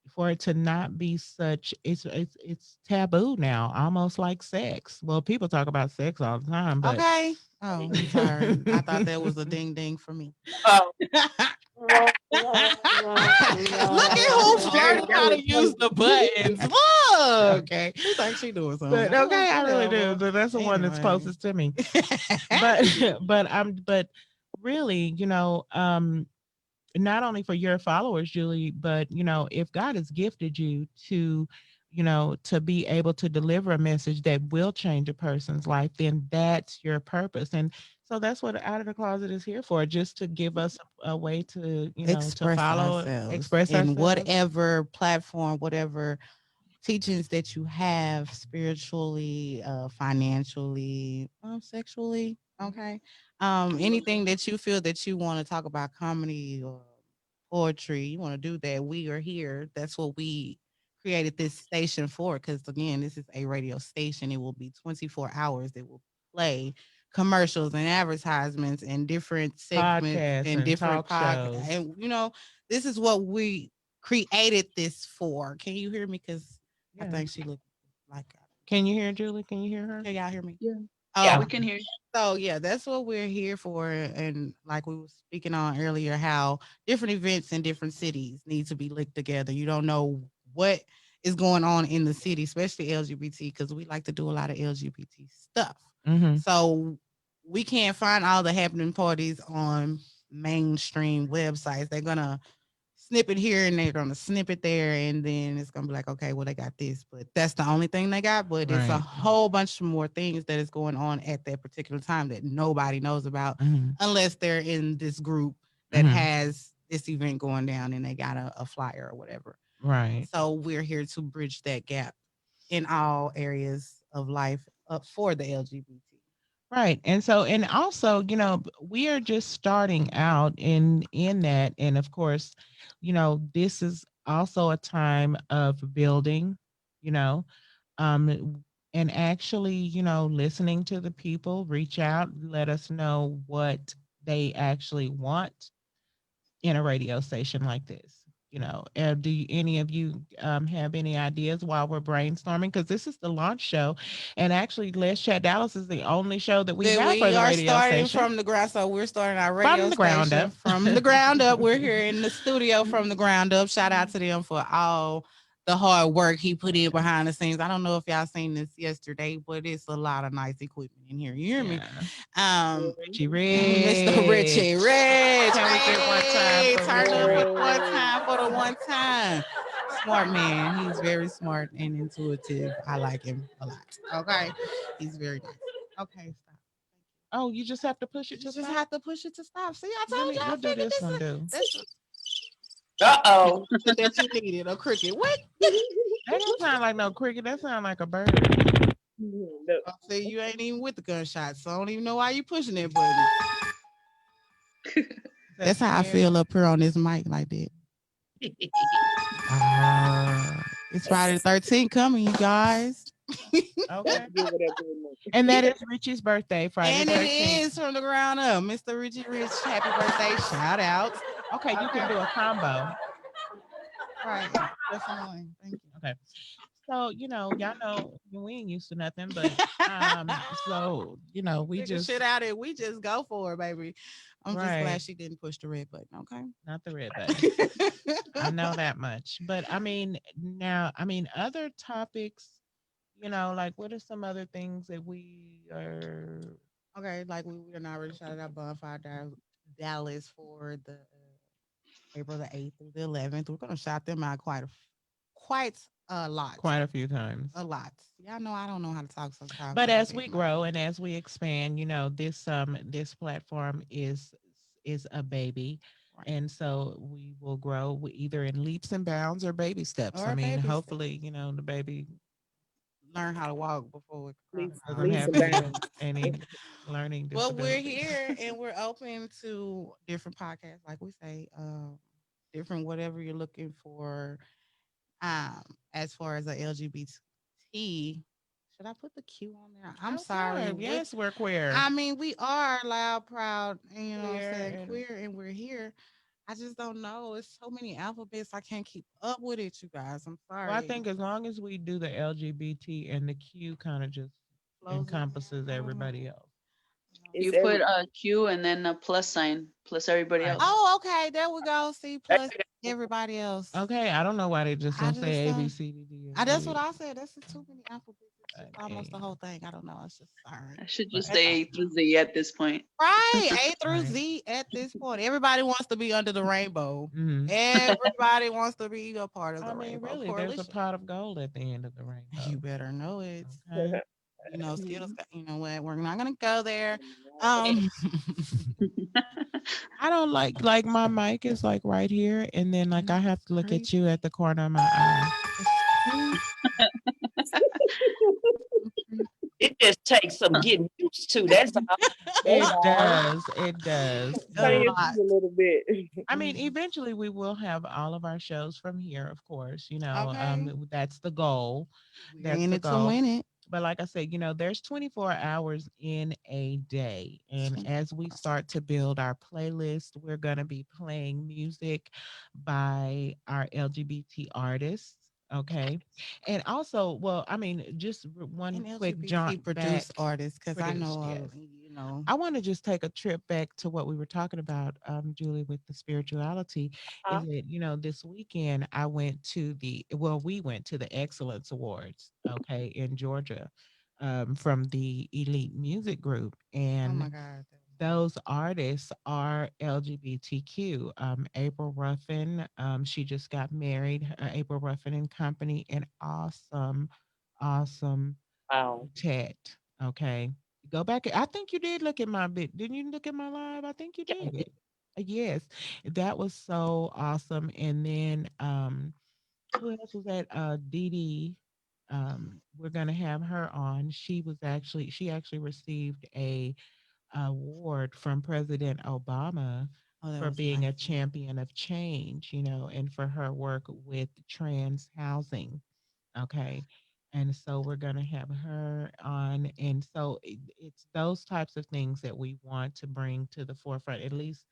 for it to not be such, it's taboo now, almost like sex. Well, people talk about sex all the time, but Okay. Oh, I'm sorry. I thought that was a ding ding for me. Oh, Look at who's learning That how was to use the buttons. Look. okay. She thinks she doing But something. Oh, okay, I really do. whatever. So that's the one that's Anyway. closest to me. But but really, not only for your followers, Julie, but if God has gifted you to, to be able to deliver a message that will change a person's life, then that's your purpose. And so that's what Out of the Closet is here for, just to give us a way to, to Express follow, ourselves express in ourselves. whatever platform, whatever teachings that you have spiritually, financially, sexually. Mhm. Okay. Anything that you feel that you want to talk about, comedy or poetry, you want to do that. We are here. That's what we created this station for. Because again, this is a radio station. It will be 24 hours. It will play commercials and advertisements and different segments Podcasts and and different talk podcasts. shows. And this is what we created this for. Can you hear me? Because I Yeah. think she looked like Can you hear Julie? Can you hear her? Can y'all hear me? Yeah, Yeah. we Oh, can hear you. so yeah, that's what we're here for. And like we were speaking on earlier, how different events in different cities need to be linked together. You don't know what is going on in the city, especially LGBT, because we like to do a lot of LGBT stuff. Mm-hmm. So we can't find all the happening parties on mainstream websites. They're gonna snip it here and they're gonna snip it there, and then it's gonna be like, okay, well they got this, but that's the only thing they got. But it's a Right. whole bunch more things that is going on at that particular time that nobody knows about Mm-hmm. unless they're in this group that Mm-hmm. has this event going down and they got a flyer or whatever. Right. So we're here to bridge that gap in all areas of life up for the LGBT. Right. And so and also, we are just starting out in that, and of course, this is also a time of building, you know, and actually, listening to the people, reach out, let us know what they actually want in a radio station like this. Any of you have any ideas while we're brainstorming? Because this is the launch show, and actually, Let's Chat Dallas is the only show that we Then have for we the are radio starting station from the ground. So we're starting our from radio the ground station up. from the ground up. We're here in the studio from the ground up. Shout out to them for all the hard work he put in behind the scenes. I don't know if y'all seen this yesterday, but it's a lot of nice equipment in here. You hear me? Yeah, Um, Richie Mr. Rich. Richie Rich. Can we get one time Hey, for turn up Richie for Rich? the one Yay. time for the one time. Smart man. He's very smart and intuitive. I like him a lot. Okay. He's very nice. Okay, stop. Oh, you just have to push it You to just stop. have to push it to stop. See, I Let told me. you I What do figured this this. one do? That's Uh-oh. that you needed a cricket. What? That don't sound like no cricket. That sound like a bird. Look, I say you ain't even with the gunshot, so I don't even know why you pushing that button. Is that That's the how I end? feel up here on this mic like that. It's Friday the 13th coming, you guys. Okay. give it up in And that is Richie's birthday, Friday And the it 13th. is from the ground up. Mr. Richie Rich, happy birthday. Shout out. Okay, you can do a combo. Right. That's annoying. Thank you. Okay. So, y'all know we ain't used to nothing, but so, we Figure shit just out and we just go for it, baby. I'm just right, glad she didn't push the red button, okay? not the red button. I know that much. But I mean, now, other topics, like what are some other things that we are Okay, like we are not already shouted out Bonfire Dallas for the April the 8th through the 11th. We're gonna shout them out quite a lot. quite a few times. A lot. Y'all know I don't know how to talk sometimes. But So as bear we in mind. grow and as we expand, this platform is a baby. Right. And so we will grow either in leaps and bounds or baby steps. I Or mean, baby hopefully, steps. the baby Learn how to walk before we crawl and leaps, crawl. doesn't leaps have and bounds. any learning But we're disabilities. here and we're open to different podcasts, like we say, different whatever you're looking for. Um, as far as the LGBT, should I put the Q on there? I'm Oh, sorry. yeah. With Yes, we're queer. I mean, we are loud, proud, and you know what I'm Queer saying, and queer, and we're here. I just don't know. It's so many alphabets. I can't keep up with it, you guys. I'm well, I sorry. think as long as we do the LGBT and the Q kind of just Flows in encompasses there. I don't know. everybody else. It's You every put a Q and then a plus sign plus everybody Right. else. Oh, okay. There we go. C plus everybody else. Okay, I don't know why they just I don't just say A, B, don't. C, D, D, I, and that's what E. I said. That's just too many alphabets. It's I just almost the mean, whole thing. I don't know. It's just sorry. I should just but That's say A through Z at this point. right. A through right. Z at this point. Everybody wants to be under the rainbow. Hmm. Everybody wants to be a part of I the mean, Rainbow really, there's a Coalition. pot of gold at the end of the You rainbow. better know it. Okay. You know, Skittles. You know what? We're not gonna go there. Um, I don't like my mic is like right here, and then like I have to look at you creepy. at the corner of my eye. It's creepy. It just takes some getting used to. That's all. That's It all. does. It does. A Turn your feet lot. a little bit. I mean, eventually we will have all of our shows from here, of course. Okay. That's the goal. We're That's in the it to goal. win it. But like I said, there's 24 hours in a day. And as we 24. start to build our playlist, we're going to be playing music by our LGBT artists. Okay. And also, well, I mean, just And one quick LGBT jaunt produced back. artists, because I Produce, know, yes. you know, I want to just take a trip back to what we were talking about, Julie, with the spirituality. Huh? Is that, this weekend I went to we went to the Excellence Awards, okay, in Georgia, from the Elite Music Group. oh And my God, that was nice. those artists are LGBTQ. April Ruffin, she just got married. April Ruffin and Company, an awesome, awesome Wow. chat. Okay, go back. I think you did look at my bit. Didn't you look at my live? I think you Yeah, I did. did. Yes, that was so awesome. And then who else was that? Dee Dee. We're gonna have her on. She actually received a award from President Obama Oh, that for was being nice. a champion of change, and for her work with trans housing. Okay. And so we're going to have her on. And so it's those types of things that we want to bring to the forefront, at least,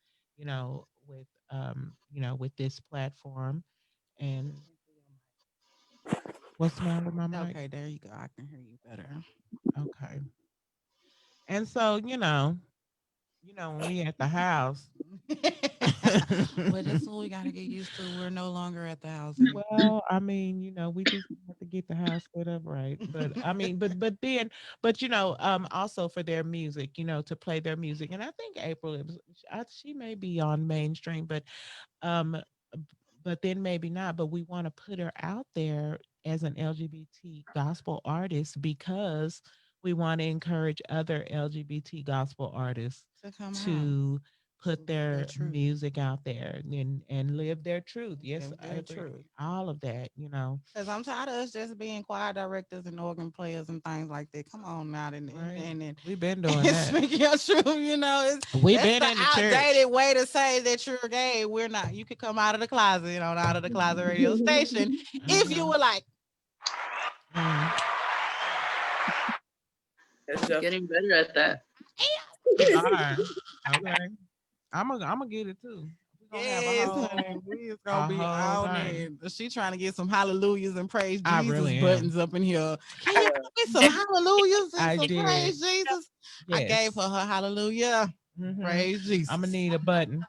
with this platform. And what's the matter with my mic? Okay, there you go. I can hear you better. Okay. And so, when we at the house, Well, that's what we got to get used to. We're no longer at the house anymore. well, I mean, we just have to get the house set up right. But I mean, but also for their music, to play their music. And I think April, she may be on mainstream, um, but then maybe not. But we want to put her out there as an LGBT gospel artist because we want to encourage other LGBT gospel artists To come out to put and live their their truth. music out there and live their truth. Yes, Live I their agree. truth. All of that. Because I'm tired of us just being choir directors and organ players and things like that. Come on now, and and Right? and, and, We've been doing and that. speaking your truth, We've that's been the in the church. outdated way to say that you're gay. We're not. You could come out of the closet on Out of the Closet radio station if you Hmm. were like, Mm, You're Adjust. getting better at that. we are. Okay. I'm gonna get it too. We're gonna have yes, honey, we is gonna a be whole on thing. it. She trying to get some hallelujahs and praise I Jesus really am. buttons up in here. Can you Yeah. give me some hallelujahs and I some did. praise Jesus? I gave her Yes. her hallelujah. Hmm. Praise I'm gonna Jesus. need a button,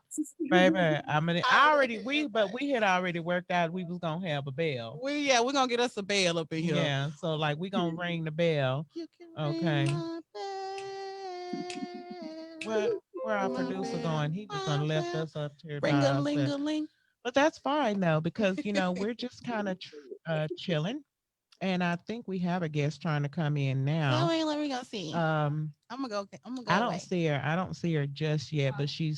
baby. I already but we had already worked out we was gonna have a bell. We're gonna get us a bell up in here. Yeah. So like we gonna ring the bell. You can ring Okay. my bell, Where our my producer bell, going? He just my done left bell. us up here Ring a by ling ourselves. a ling. But that's fine though, because we're just kind of chilling. And I think we have a guest trying to come in now. Let me go see. Um, I'm gonna I go don't away. see her. I don't see her just yet, but I don't know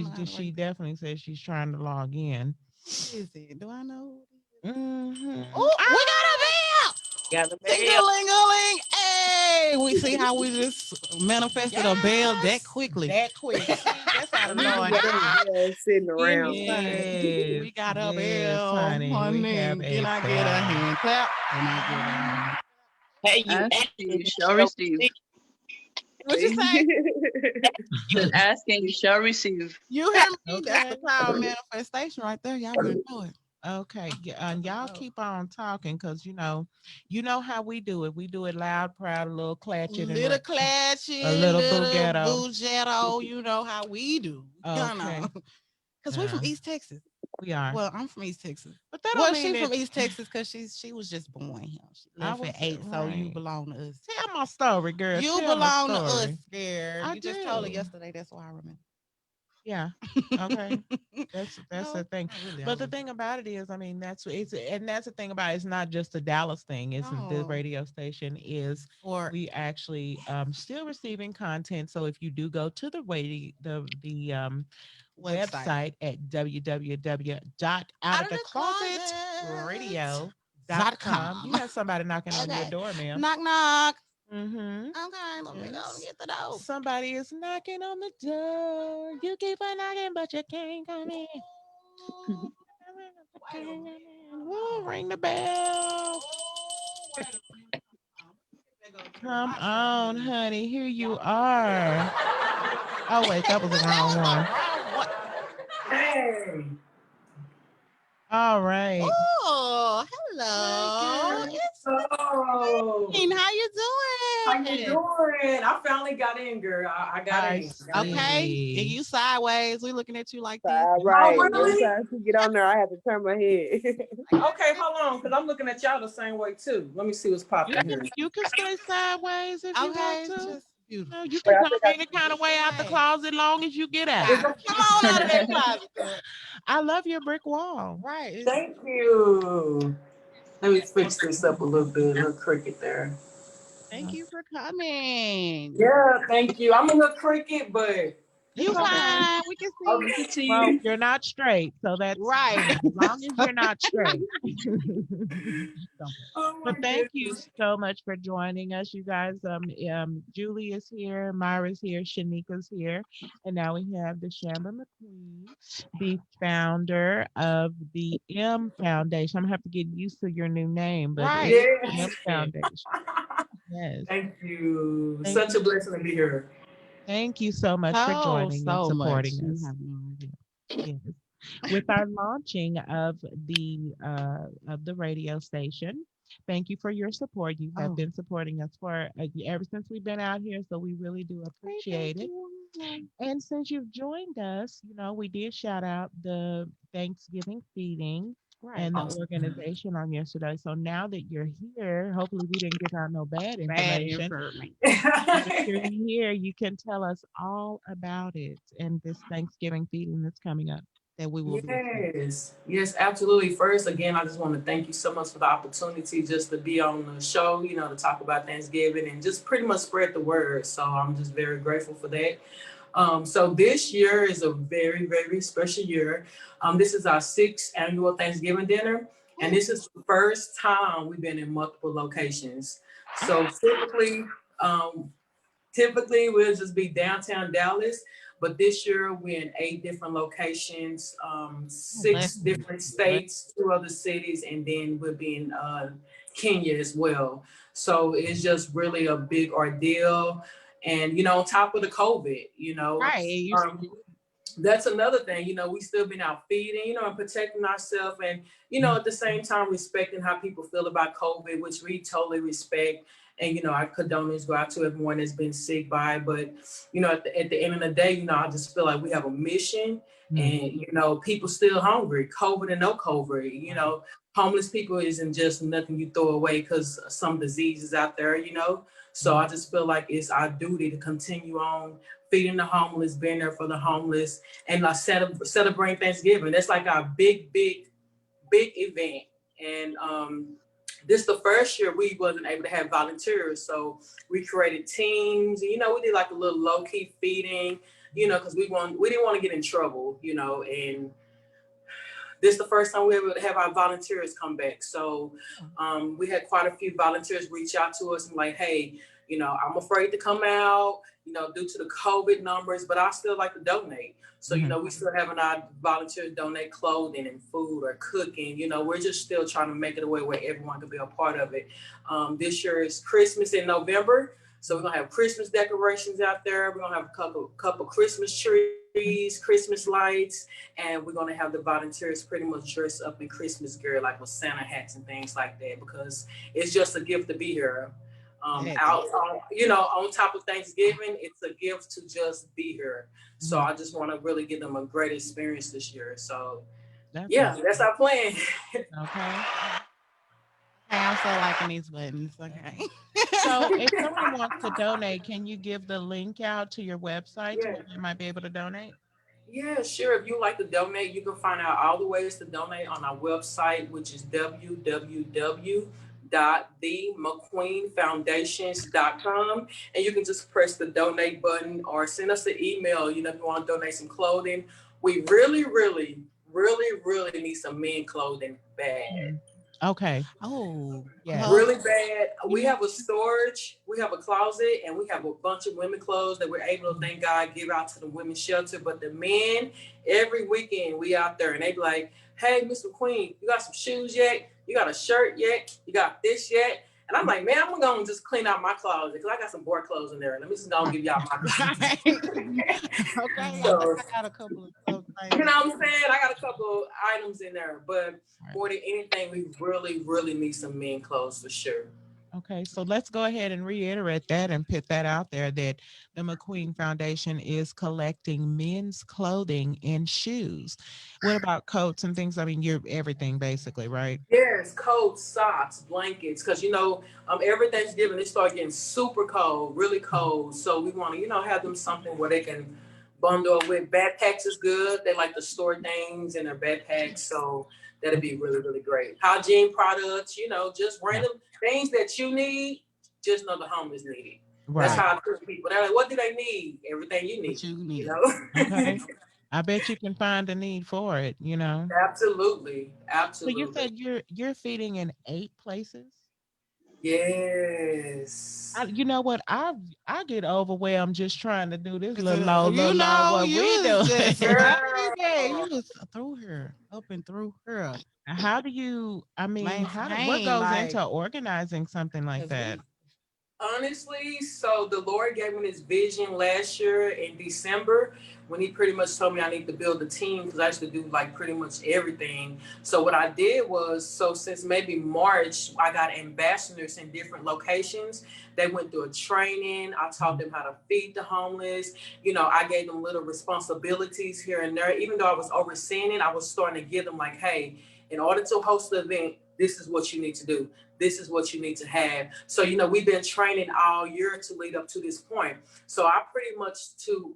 how to work she this. definitely says she's trying to log in. Who is it? Do I know who it is? Hmm. Oh, we got a Ah, bell! Got the Ding mail. a ling a ling. Hey, we see how we just manifested a bell that yes, quickly. that quick. See, that's how the We just Lord got do. a bell sitting around. Yes, We got a yes, bell, honey. We have honey. Can a I get a bell. hand clap? Can I get a hand? Hey, you Ask, asked and you you shall shall receive. receive. What you say? Said, ask and you shall receive. You hear me? That's the Okay. power of manifestation right there. Y'all better know it. Okay, and Better y'all know keep on talking because you know how we do it. We do it loud, proud, a little it. clatching, and Little a clashes, little little boogetto. bougetto. You know how we do. You know, Okay, because we from yeah, East Texas. we are, Well, I'm from East Texas. but that don't Well, mean she that from East Texas because she was just born here. She I left at was 8, so you right. belong to us. Tell my story, girl. You Tell my belong to us, story. girl. I You just told her do. yesterday. That's why I remember. Yeah. Okay. That's the No, thing. not really. I But the was thing about it is, I mean, that's the thing about it. It's not just a Dallas thing. It's the no radio station is for we actually still receiving content. So if you do go to the website. website at Out of the closet. Dot www.outtadaclosetradiostation.com, you com. have somebody knocking on your Okay. door, ma'am. Knock knock. Mm-hmm. Okay, let me go and Yes. get the dope. Somebody is knocking on the door. You keep on knocking, but you can't come in. Ooh, wait a minute. Woo, ring the bell. Oh, wait a minute. They go to Come my on, screen. honey. Here you are. Oh, wait, that was the That wrong was the one. wrong one. Hey, All right. Oh, Hi, hello. girl. It's Oh, Queen. How you how you doing? doing? I finally got in, girl. I got I in. Got in. Okay. And see. you sideways. We looking at you like this. All Oh, right. Every really? time she get on there, I have to turn my head. Okay, hold on, because I'm looking at y'all the same way too. Let me see what's You popping can here. you can stay sideways if you want Okay, it's to. just beautiful. You But can I come think I any kind of It's way out the okay. closet long as you get Is out. Come on out of that closet, girl. I love your brick wall. Right. Thank you. Let me fix this up a little bit. A little cricket there. Thank you for coming. Yeah, thank you. I'm a little cricket, but You It's okay. fine. We can see okay. you. We can see Well, you. you're not straight, so that's Right. fine. As long as you're not straight. So, Oh but my thank you goodness. so much for joining us, you guys. Julie is here, Myra's here, Shanika's here, and now we have the Shamba McQueen, the founder of the M Foundation. I'm gonna have to get used to your new name, but Right. it's You the M Yes. changed it. Foundation. Yes. Thank you. Thank Such you. a blessing to be here. Thank you so much for So, joining and so much. supporting You us. have no idea. Yes. With our launching of the radio station. Thank you for your support. You have Oh, been supporting us for ever since we've been out here, so we really do thank appreciate it. you. And since you've joined us, we did shout out the Thanksgiving feeding Right. and the Awesome. organization on yesterday. So now that you're here, hopefully we didn't give out no bad Bad information. information Now that you're here, you can tell us all about it and this Thanksgiving feeding that's coming up. that we will be attending. Yes, yes, absolutely. First, again, I just want to thank you so much for the opportunity just to be on the show, to talk about Thanksgiving and just pretty much spread the word. So I'm just very grateful for that. So this year is a very, very special year. This is our sixth annual Thanksgiving dinner, and Ooh. this is the first time we've been in multiple locations. So Oh, um, typically we'll just be downtown Dallas, but this year we're in 8 different locations, Oh, bless six you. different Bless. states, 2 other cities, and then we'll be in Kenya as well. So it's just really a big ordeal. And on top of the COVID, Right. You um, that's another thing. We still been out feeding, and protecting ourselves, and at the same time respecting how people feel about COVID, which we totally respect. And our condolences go out to everyone that's been sick by it. But at the end of the day, I just feel like we have a mission, mm, and people still hungry, COVID and no COVID. Homeless people isn't just nothing you throw away because some diseases out there. So I just feel like it's our duty to continue on feeding the homeless, being there for the homeless, and celebrating Thanksgiving. That's like our big, big, big event. And this the first year we wasn't able to have volunteers, so we created teams. We did like a little low key feeding, because we didn't want to get in trouble, and this is the first time we were able to have our volunteers come back. So we had quite a few volunteers reach out to us and like, hey, I'm afraid to come out, due to the COVID numbers, but I still like to donate. So, mhm, we still having our volunteers donate clothing and food or cooking. We're just still trying to make it a way where everyone can be a part of it. This year is Christmas in November. So we're gonna have Christmas decorations out there. We're gonna have a couple Christmas trees, Christmas lights, and we're gonna have the volunteers pretty much dress up in Christmas gear, like with Santa hats and things like that, because it's just a gift to be here. that. Out on on top of Thanksgiving, it's a gift to just be here. So mhm. I just want to really give them a great experience this year. So That's yeah, awesome. that's our plan. Okay. Okay, I'm so liking these buttons. Okay. So if someone wants to donate, can you give the link out to your website to Yeah. where they might be able to donate? Yeah, sure. If you like to donate, you can find out all the ways to donate on our website, which is www.themcqueenfoundations.com. And you can just press the donate button or send us an email, if you want to donate some clothing. We really, really, really, really need some men clothing bad. Mhm. Okay. Oh, Yes. Really bad. We you have a storage, we have a closet, and we have a bunch of women clothes that we're able to, Mhm. thank God, give out to the women's shelter. But the men, every weekend we out there and they be like, hey, Mr. Queen, you got some shoes yet? You got a shirt yet? You got this yet? And I'm like, man, I'm gonna just clean out my closet because I got some boy clothes in there. Let me just go and give y'all my clothes. right. Okay. I think So I got a couple of stuff You Like, know what I'm saying? I got a couple items in there, but Right. more than anything, we really, really need some men clothes for sure. Okay, so let's go ahead and reiterate that and put that out there that the McQueen Foundation is collecting men's clothing and shoes. What about coats and things? I mean, you're everything basically, right? Yes, coats, socks, blankets, because every Thanksgiving it start getting super cold, really Mhm. cold. So we want to, have them something where they can bundle up with. Backpacks is good. They like to store things in their backpacks, so that'd be really, really great. Hygiene products, just Yeah. random things that you need. Just know the homeless need it. That's Right. right. how I tell people. They're like, "What do they need? Everything you What need." you You need. know. Okay. I bet you can find a need for it, you know. Absolutely, So you absolutely. said you're feeding in 8 places? Yes. You know what? I get overwhelmed just trying to do this little You low know, what you we was do. just baby, Girl, you was through her, up and through her. How do you I mean, what Maintain, goes into like, organizing something like cause that? we honestly, so the Lord gave me this vision last year in December when He pretty much told me I need to build a team because I used to do like pretty much everything. So what I did was, so since maybe March, I got ambassadors in different locations. They went through a training. I taught Mhm. them how to feed the homeless. I gave them little responsibilities here and there. Even though I was overseeing it, I was starting to give them like, hey, in order to host the event, this is what you need to do. This is what you need to have. So, we've been training all year to lead up to this point. So I pretty much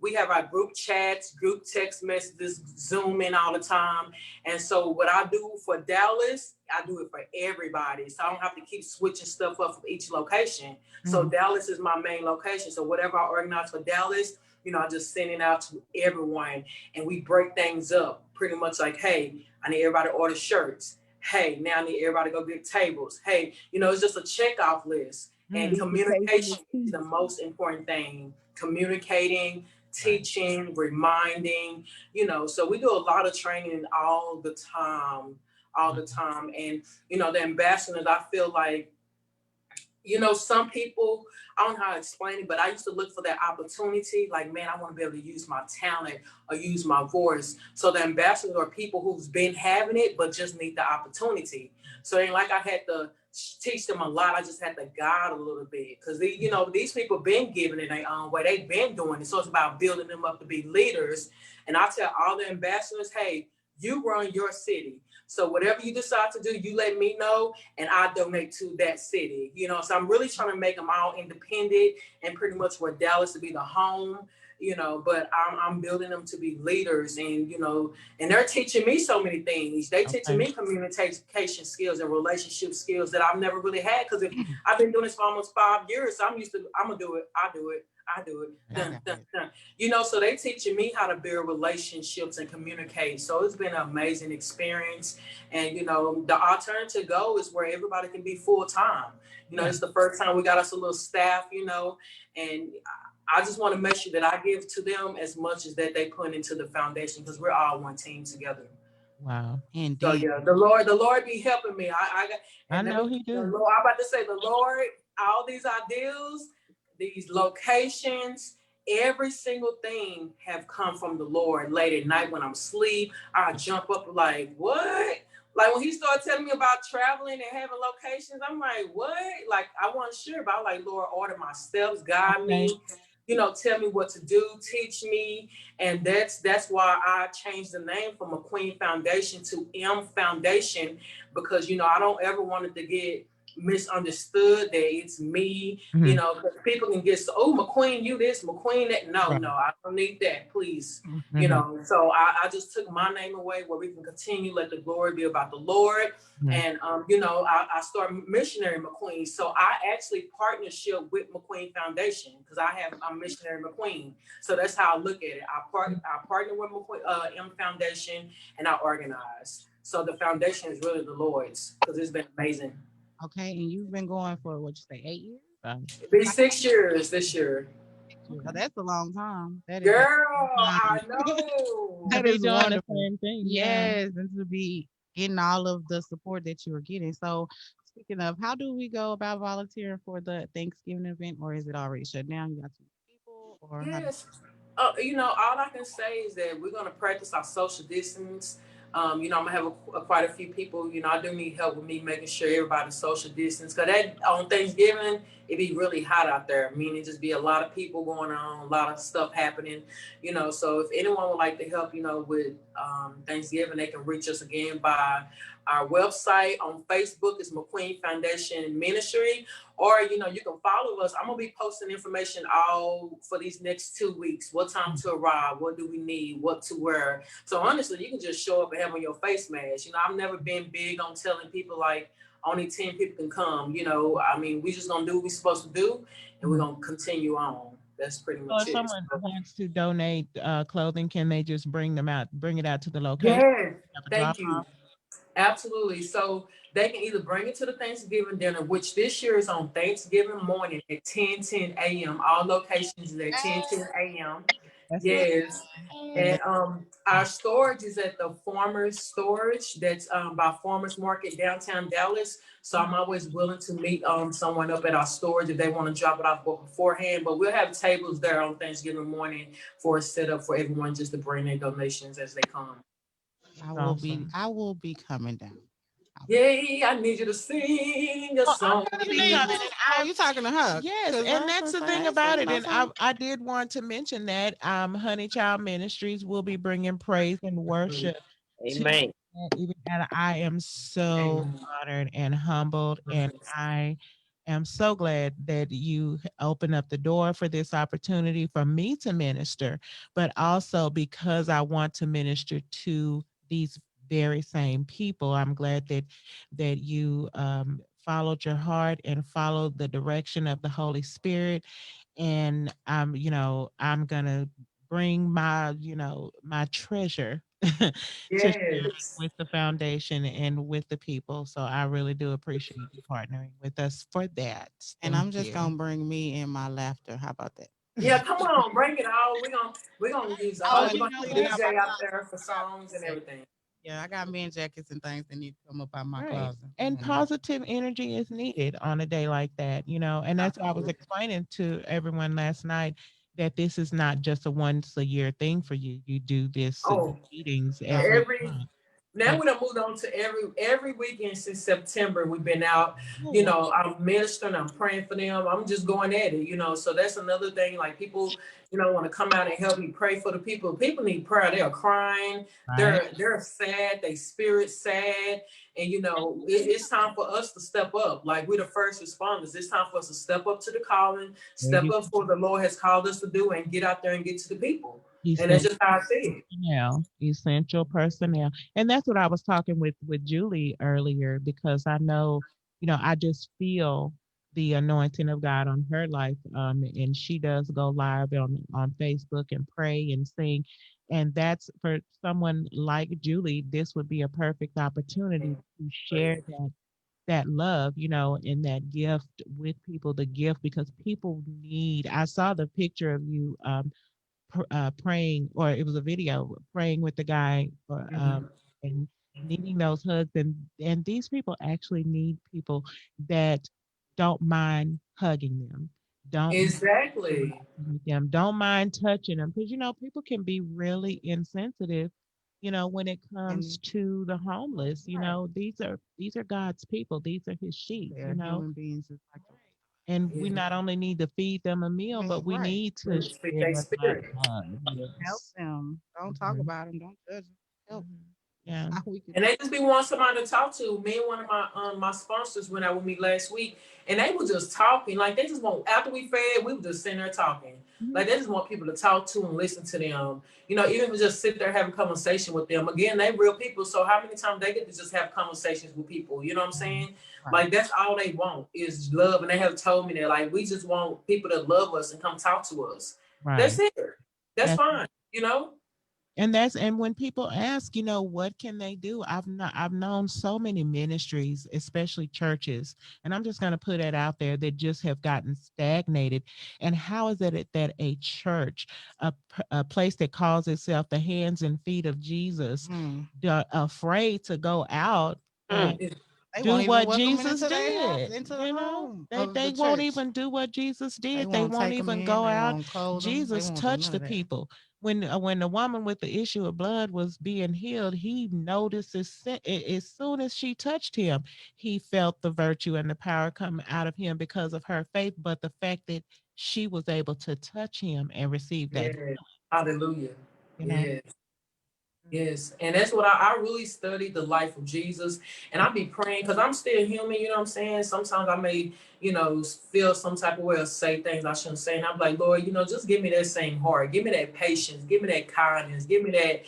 we have our group chats, group text messages, Zoom in all the time. And so what I do for Dallas, I do it for everybody. So I don't have to keep switching stuff up for each location. So Mhm. Dallas is my main location. So whatever I organize for Dallas, I just send it out to everyone and we break things up pretty much like, hey, I need everybody to order shirts. Hey, now I need everybody to go get tables. Hey, it's just a checkoff list. And Mm, Communication communication is is key. the most important thing. Communicating, right. teaching, reminding, so we do a lot of training all the time, all the Wow. time. And, the ambassadors, I feel like some people, I don't know how to explain it, but I used to look for that opportunity. Like, man, I want to be able to use my talent or use my voice. So the ambassadors are people who's been having it, but just need the opportunity. So it ain't like I had to teach them a lot. I just had to guide a little bit because these people been giving it their own way. They've been doing it. So it's about building them up to be leaders. And I tell all the ambassadors, hey, you run your city. So whatever you decide to do, you let me know and I donate to that city. So I'm really trying to make them all independent and pretty much for Dallas to be the home. But I'm building them to be leaders, and they're teaching me so many things. They teaching Okay. me communication skills and relationship skills that I've never really had because if I've been doing this for almost 5 years, so I'm used to. I'm gonna do it. I do it. I do it. I Dun, got dun, it. dun. So they teaching me how to build relationships and communicate. So it's been an amazing experience. And the alternative goal is where everybody can be full time. Yeah. It's the first time we got us a little staff. And I just want to make sure that I give to them as much as that they put into the foundation because we're all one team together. Wow. So Indeed. yeah, the Lord be helping me. I got, I and let know me, he the do. Lord, I'm about to say the Lord, all these ideas, these locations, every single thing have come from the Lord. Late at night when I'm asleep, I jump up like, what? Like when he started telling me about traveling and having locations, I'm like, what? Like I wasn't sure, but I'm like, Lord, order my steps, guide Okay. me, tell me what to do, teach me, and that's why I changed the name from McQueen Foundation to M Foundation because I don't ever want it to get misunderstood that it's me. Mhm. Because people can get so, oh, McQueen, you this, McQueen that. No, Right. no, I don't need that, please. Mhm. So I just took my name away where we can continue let the glory be about the Lord. Mhm. And I started missionary McQueen. So I actually partnership with McQueen Foundation because I'm missionary McQueen. So that's how I look at it. I partner with McQueen M Foundation and I organize. So the foundation is really the Lord's because it's been amazing. Okay, and you've been going for what you say, 8 years? It'll be Five, 6 years this year. 6 years. Oh, that's a long time. That is a Girl, long I time. know. To That be is doing the wonderful. same thing. Yeah. Yes, and to be getting all of the support that you are getting. So, speaking of, how do we go about volunteering for the Thanksgiving event, or is it already shut down? You got too many people, or how do Yes. All I can say is that we're gonna practice our social distance. I'm gonna have quite a few people. I do need help with me making sure everybody's social distance. Cause that on Thanksgiving, it be really hot out there. Meaning, just be a lot of people going on, a lot of stuff happening. So if anyone would like to help, with Thanksgiving, they can reach us again by our website on Facebook. It's McQueen Foundation Ministry, or you can follow us. I'm gonna be posting information all for these next 2 weeks. What time to arrive? What do we need? What to wear? So honestly, you can just show up and have on your face mask. I've never been big on telling people like only 10 people can come. I mean, we just gonna do what we're supposed to do, and we're Mhm. gonna continue on. That's pretty So much if it. someone So, wants to donate clothing, can they just bring it out to the location? yeah, Have a drop thank you. off. Absolutely. So they can either bring it to the Thanksgiving dinner, which this year is on Thanksgiving morning at 10:10 a.m. All locations is at 10:10 a.m. That's good. Yes. And And our storage is at the Farmers Storage. That's by Farmers Market downtown Dallas. So I'm always willing to meet someone up at our storage if they want to drop it off beforehand. But we'll have tables there on Thanksgiving morning for a setup for everyone just to bring their donations as they come. that's awesome. I will be coming down. I will. Yay, I need you to sing a Well, I'm song gonna for You be need me. coming, who? and Oh, you talking to her? yes, Cause I and was that's gonna the say thing they about singing it. no And I song. I did want to mention that Honey Child Ministries will be bringing praise and worship to Amen. that even, and I am so Amen. honored and humbled, and I am so glad that you opened up the door for this opportunity for me to minister, but also because I want to minister to these very same people. I'm glad that you followed your heart and followed the direction of the Holy Spirit. And I'm gonna bring my treasure to share Yes. with the foundation and with the people. So I really do appreciate you partnering with us for that. And Thank I'm just you. gonna bring me and my laughter. How about that? Yeah, come on, bring it all. We're gonna use Oh, all. We're you gonna know see what? DJ out there for songs and Yeah, everything. yeah, I got men jackets and things that need to come up out my Right. closet. And Mhm. positive energy is needed on a day like that, and that's what I was Absolutely. explaining to everyone last night, that this is not just a once a year thing for you. You do this Oh, meetings Yeah. every every month. now Yeah. we done moved on to every weekend since September. We've been out. Oh, wow. I'm ministering. I'm praying for them. I'm just going at it. So that's another thing. Like people, want to come out and help me pray for the people. People need prayer. They are crying. Right. They're sad. They spirit sad. And it's time for us to step up. Like we're the first responders. It's time for us to step up to the calling, There step you up for what the Lord has called us to do, and get out there and get to the people. And that's essential just how I see it. personnel, essential personnel. And that's what I was talking with Julie earlier, because I know, I just feel the anointing of God on her life. And she does go live on Facebook and pray and sing. And that's for someone like Julie, this would be a perfect opportunity to share that love, and that gift with people, the gift, because people need. I saw the picture of you praying, or it was a video praying with the guy, Mhm. and needing those hugs, and these people actually need people that don't mind hugging them, don't mind Exactly. interacting with them, don't mind touching them, because people can be really insensitive, when it comes And to the homeless. These are God's people, these are his sheep, they're human beings just like the and we Yeah. not only need to feed them a meal, rest but of us. we Right. need to Really speak share their that spirit. love. Help Yes. them. Don't talk Mhm, about them. Don't judge them. Help. mhm. That's Yeah. all we can And do. they just be wanting somebody to talk to. Me and one of my sponsors went out with me last week, and they were just talking. Like they just want after we fed, we were just sitting there talking. Mhm. Like they just want people to talk to and listen to them. Even if we just sit there having conversation with them. Again, they real people. So how many times they get to just have conversations with people? You know what I'm Mhm. saying? Right. Like that's all they want is love. And they have told me that like we just want people to love us and come talk to us. That's Right. it. That's That's fine. and when people ask, what can they do? I've known so many ministries, especially churches, and I'm just going to put it out there, that just have gotten stagnated. And how is it that a church, a place that calls itself the hands and feet of Jesus, Mm. afraid to go out and Mm. They do won't even what welcome them Jesus into their house, did. into the You know, home they of the they won't church. even do what Jesus They did. They won't won't take them even in. go They out. won't clothe them. They Jesus won't do touched none the of that. people. When the woman with the issue of blood was being healed, he noticed as soon as she touched him, he felt the virtue and the power come out of him because of her faith. But the fact that she was able to touch him and receive that, Yeah. Hallelujah. you know. Yeah. Yes, and that's what I really studied the life of Jesus, and I be praying because I'm still human. You know what I'm saying? Sometimes I may, feel some type of way or say things I shouldn't say, and I'm like, Lord, just give me that same heart, give me that patience, give me that kindness, give me that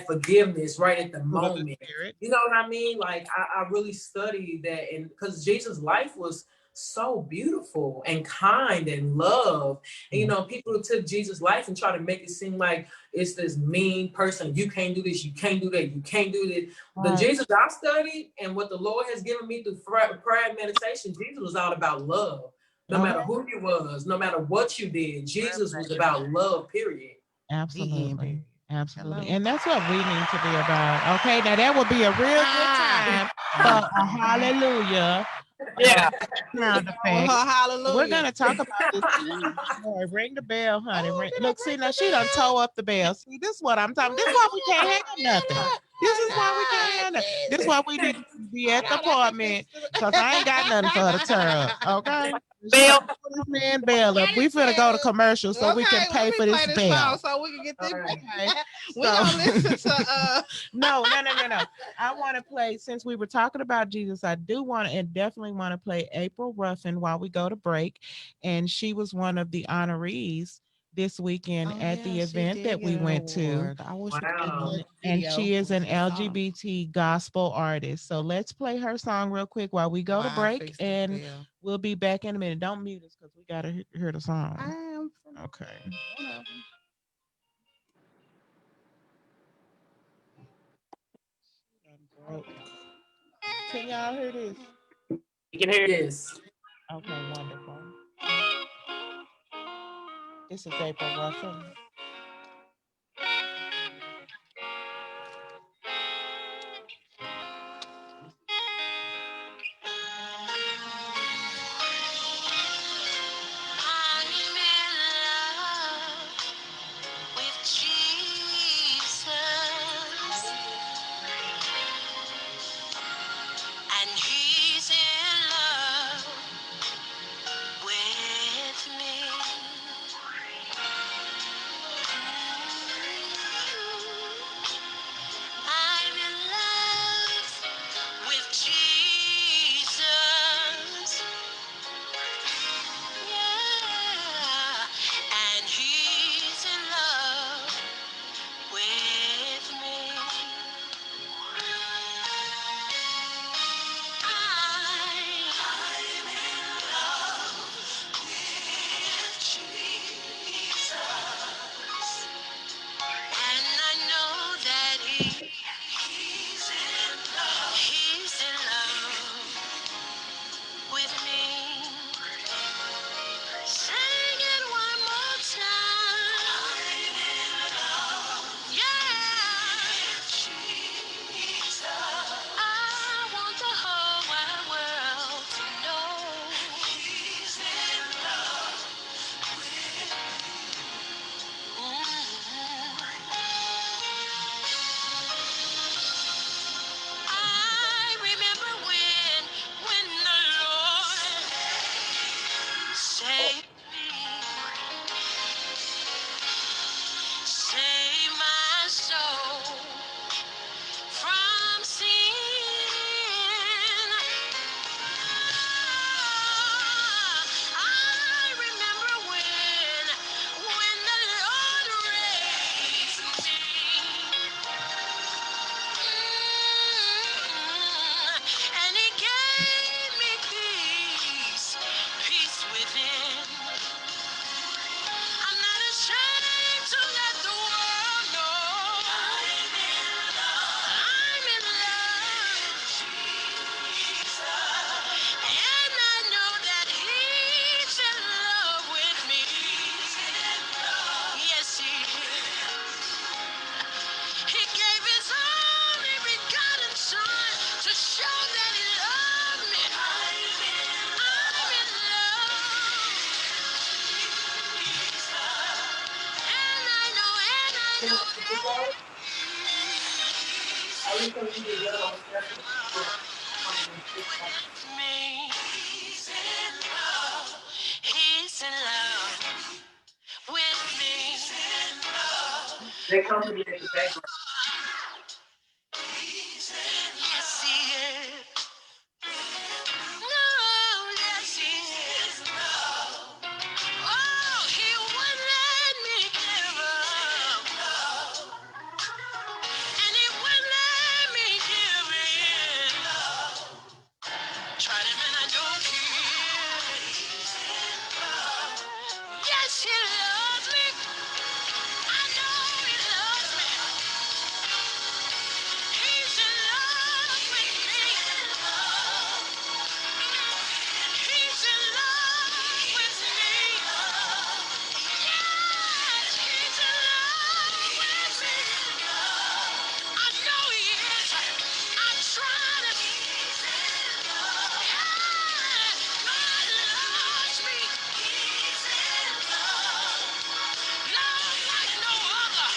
forgiveness right at the Fruit of the moment. spirit. You know what I mean? Like I really studied that, and because Jesus' life was so beautiful and kind and love, and Yeah. people took Jesus' life and try to make it seem like it's this mean person. You can't do this. You can't do that. You can't do this. The Right. Jesus I studied and what the Lord has given me through prayer and meditation, Jesus was all about love. No Okay. matter who you was, no matter what you did, Jesus was Revelation. about love, period. The end Absolutely. period. Absolutely. Hello. And that's what we need to be about. Okay. Now that would be a real good Ah. time for a hallelujah, uh, Yeah. sound Oh, effect. We're hallelujah. gonna talk about this. Boy, ring the bell, honey. Oh, did I Look, see break now the she done bell? tore up the bell. See, this is what I'm talking. This is why we can't have nothing. This is why we can't have nothing. This is why we need to be at the Hold on, I can apartment fix it. because I ain't got nothing for her to tear up. Okay. She done Bill. tore this man bell up. I We didn't finna say go to it. commercial so we can Okay, well, let pay me for play this this song bell. so we can get All this. right. Okay. We So gonna listen to no, no, no, no, no. I want to play since we were talking about Jesus. I do want to and definitely want to play April Ruffin while we go to break, and she was one of the honorees this weekend Oh at yeah, the she event did that get we an went to, award. I wish we could have Wow. played the and video she is when an she saw him. LGBT gospel artist. So let's play her song real quick while we go to Why I break, fixed this and bell. we'll be back in a minute. Don't mute us because we gotta hear the I song. am Okay. one of them. Broke. Can y'all hear this? You can hear it. Yes. Okay, wonderful. This is April Ruffin. I'm in love with Jesus, and He's in love with me. Me. He's in love with me. They come to me in the background. Yes, he is. No, yes, he is. Oh, he wouldn't let me give up. And he wouldn't let me give in. Tried him and I don't care. Yes, he loves me. I know he loves me. He's in love with me. He's in love with me. Yes, he's in love with me. I know he is. I'm trying to be. Yeah, God loves me. He's in love. Love like no other.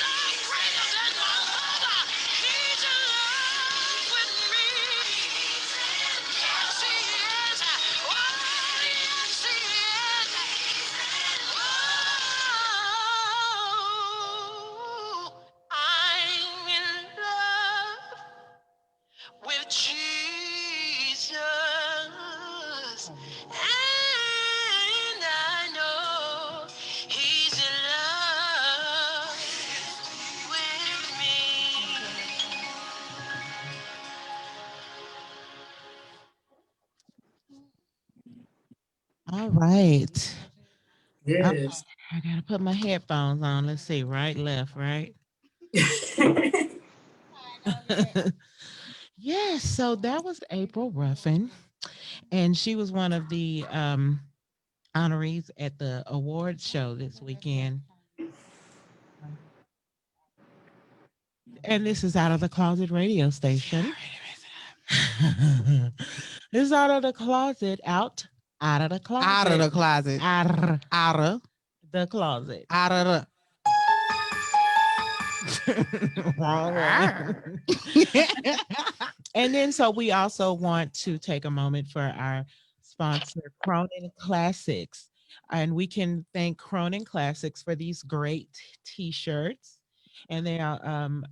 Love greater than no other. He's in love with me. Yes, he is. Oh, yes, he is. Oh, I'm in love with Jesus. And I know he's in love with me. All right. All Yes. right. I gotta put my headphones on. Let's see. Right, left, right. Yes. So that was April Ruffin, and she was one of the honorees at the awards show this weekend. And this is Out of the Closet radio station. This is Out of the Closet, out of the Out of closet, the closet. out Out of the closet. out of the Wrong Arr. one. And then, so we also want to take a moment for our sponsor, Cronin Classics. And we can thank Cronin Classics for these great t shirts. And they are,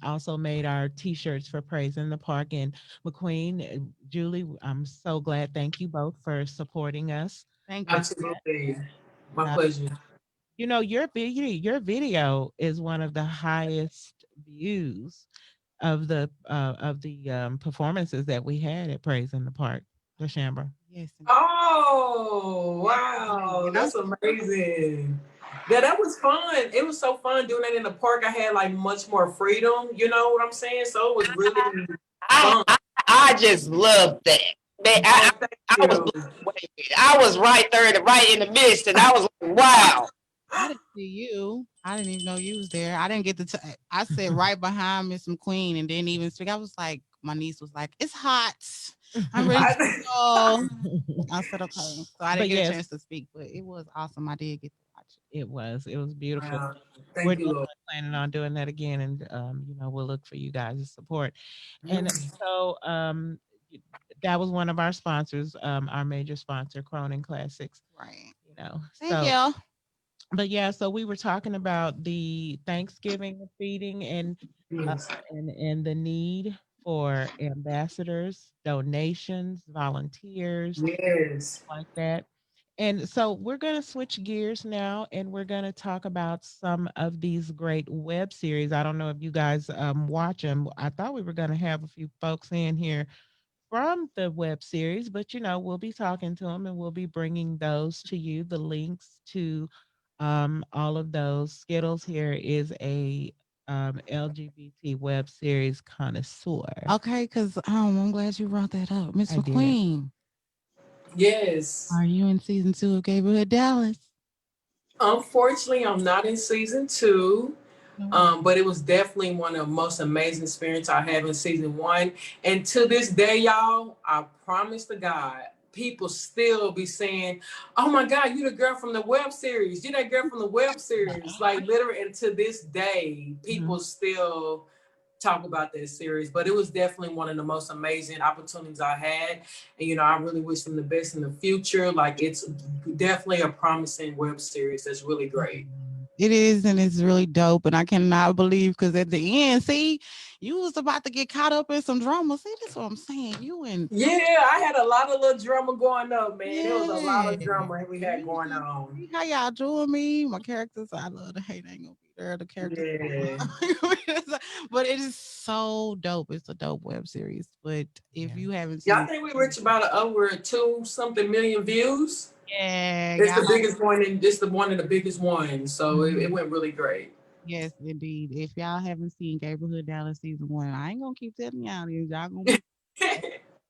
also made our t shirts for Praise in the Park. And McQueen, Julie, I'm so glad. Thank you both for supporting us. Thank you. Absolutely. My Uh, pleasure. you know, your video is one of the highest views of the performances that we had at Praise in the Park, the Chamber. Yes. Oh, Yes. wow. And I'm That's amazing. Yeah, that was fun. It was so fun doing that in the park. I had like much more freedom, you know what I'm saying? So it was really I, fun. I, I just love that. Man, Oh, thank I was you. blown away. I was right there, right in the midst, and I was like, wow. I didn't see you. I didn't even know you was there. I didn't get to. I sat right behind Miss McQueen and didn't even speak. I was like, my niece was like, "It's hot. I'm ready to I, go." I said, "Okay." So I didn't But get a yes, chance to speak, but it was awesome. I did get to watch it. it was beautiful. wow. We're Thank you, Lord. definitely planning on doing that again, and we'll look for you guys' support. And Mm. so that was one of our sponsors, our major sponsor, Cronin Classics. Right. You know, Thank so you. but yeah, so we were talking about the Thanksgiving feeding uh, Yes. and the need for ambassadors, donations, volunteers, Yes. like that. And so we're going to switch gears now and we're going to talk about some of these great web series. I don't know if you guys watch them. I thought we were going to have a few folks in here from the web series, but we'll be talking to them and we'll be bringing those to you. The links to all of those. Skittles here is a LGBT web series connoisseur. Okay, because I'm glad you brought that up, Miss I did. McQueen. Yes. Are you in season 2 of Gabriel Dallas? Unfortunately, I'm not in season two. No. But it was definitely one of the most amazing experiences I had in season one. And to this day, y'all, I promise to God, people still be saying, "Oh my God, you the girl from the web series. You that girl from the web series." Like literally, and to this day, Mhm. people still talk about that series. But it was definitely one of the most amazing opportunities I had. And, I really wish them the best in the future. Like, it's definitely a promising web series that's really great. It is, and it's really dope. And I cannot believe because at the end, see, you was about to get caught up in some drama. See, that's what I'm saying. You and Yeah, I had a lot of little drama going up, man. There was a lot yeah, of drama we had going on. see how y'all doing me. My characters, I love the hate ain't gonna be there. The characters, Yeah. but it is so dope. It's a dope web series. But if Yeah. you haven't Yeah, I seen, think we reached about over 2 something million views. yeah, It's the y'all. biggest one, and it's the one of the biggest ones. So it Mhm. went really great. Yes, indeed. If y'all haven't seen Neighborhood Dallas season 1, I ain't gonna keep telling y'all this. Y'all gonna be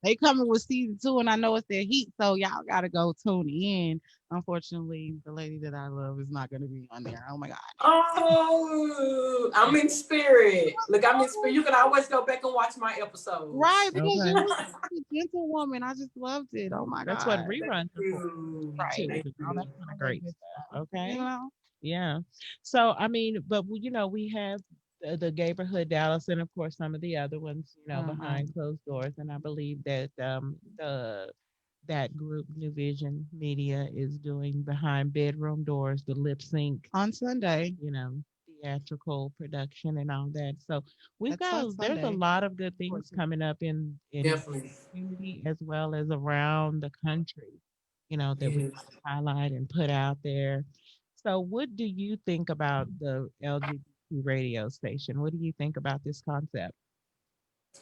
they coming with season 2, and I know it's their heat, so y'all gotta go tune in. Unfortunately, the lady that I love is not gonna be on there. Oh my god. Oh, I'm in spirit. Look, I'm in spirit. You can always go back and watch my Right, episodes. because you Okay. was such a gentlewoman. I just loved it. Oh my That's what god. Thank reruns are for you. Right. too, Thank and all that you. kind of All that great good stuff. stuff. You Okay. know? Yeah. So I mean, but we have the Neighborhood Dallas, and of course some of the other ones, Uh-huh. behind closed doors. And I believe that the that group, New Vision Media, is doing behind bedroom doors, the lip sync, On Sunday. you know, theatrical production and all that. So we've That's got on there's a Sunday. lot of good things 14th. coming up in Definitely. community as well as around the country, that we Yes. want to highlight and put out there. So what do you think about the LGBT radio station? What do you think about this concept?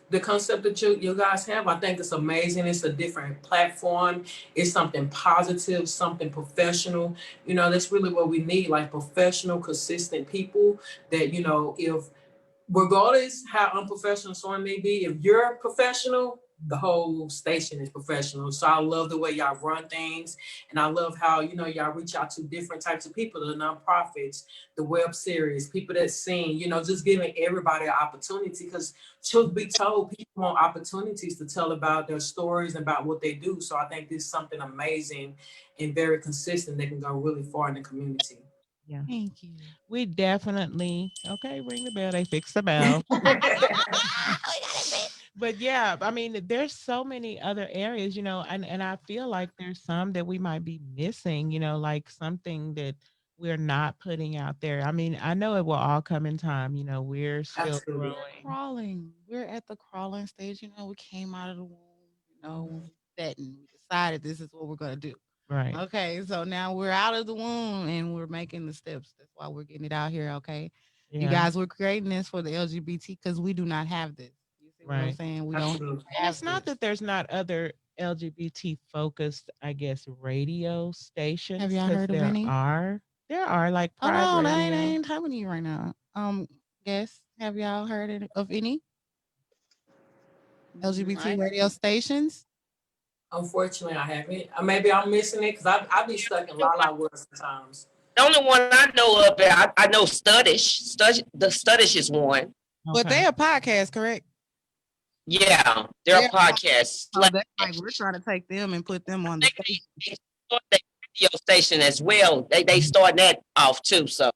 The concept that you guys have, I think it's amazing. It's a different platform. It's something positive, something professional. That's really what we need, like professional, consistent people that, if regardless how unprofessional someone may be, if you're professional, the whole station is professional. So I love the way y'all run things, and I love how y'all reach out to different types of people, the nonprofits, the web series, people that sing. Just giving everybody an opportunity. Because truth be told, people want opportunities to tell about their stories and about what they do. So I think this is something amazing and very consistent that can go really far in the community. Yeah. Thank you. We definitely okay, ring the bell. They fixed the bell. But yeah, I mean, there's so many other areas, and I feel like there's some that we might be missing, like something that we're not putting out there. I mean, I know it will all come in time, we're still Absolutely. growing. Crawling. We're at the crawling stage. We came out of the womb, Mhm. we set and we decided this is what we're gonna do. Right. Okay, so now we're out of the womb and we're making the steps. That's why we're getting it out here. Okay, you Yeah. guys, we're creating this for the LGBT because we do not have this. You see what I'm Right. saying? We don't Absolutely. And have it's not this. that there's not other LGBT focused, I guess, radio Have stations, y'all because heard of any? there are like Hold Pride on, I Radio. ain't talking to you right now. Guess have y'all heard of any LGBT I radio stations? Unfortunately, I haven't. Maybe I'm missing it because I be stuck in La La World sometimes. The only one I know of, I know the Studdish is one. But Okay. they're a podcast, correct? Yeah, they're a They're podcast so that's like slash. we're trying to take them and put them I on the think station. they start their radio station as well. They Mhm. start that off too. So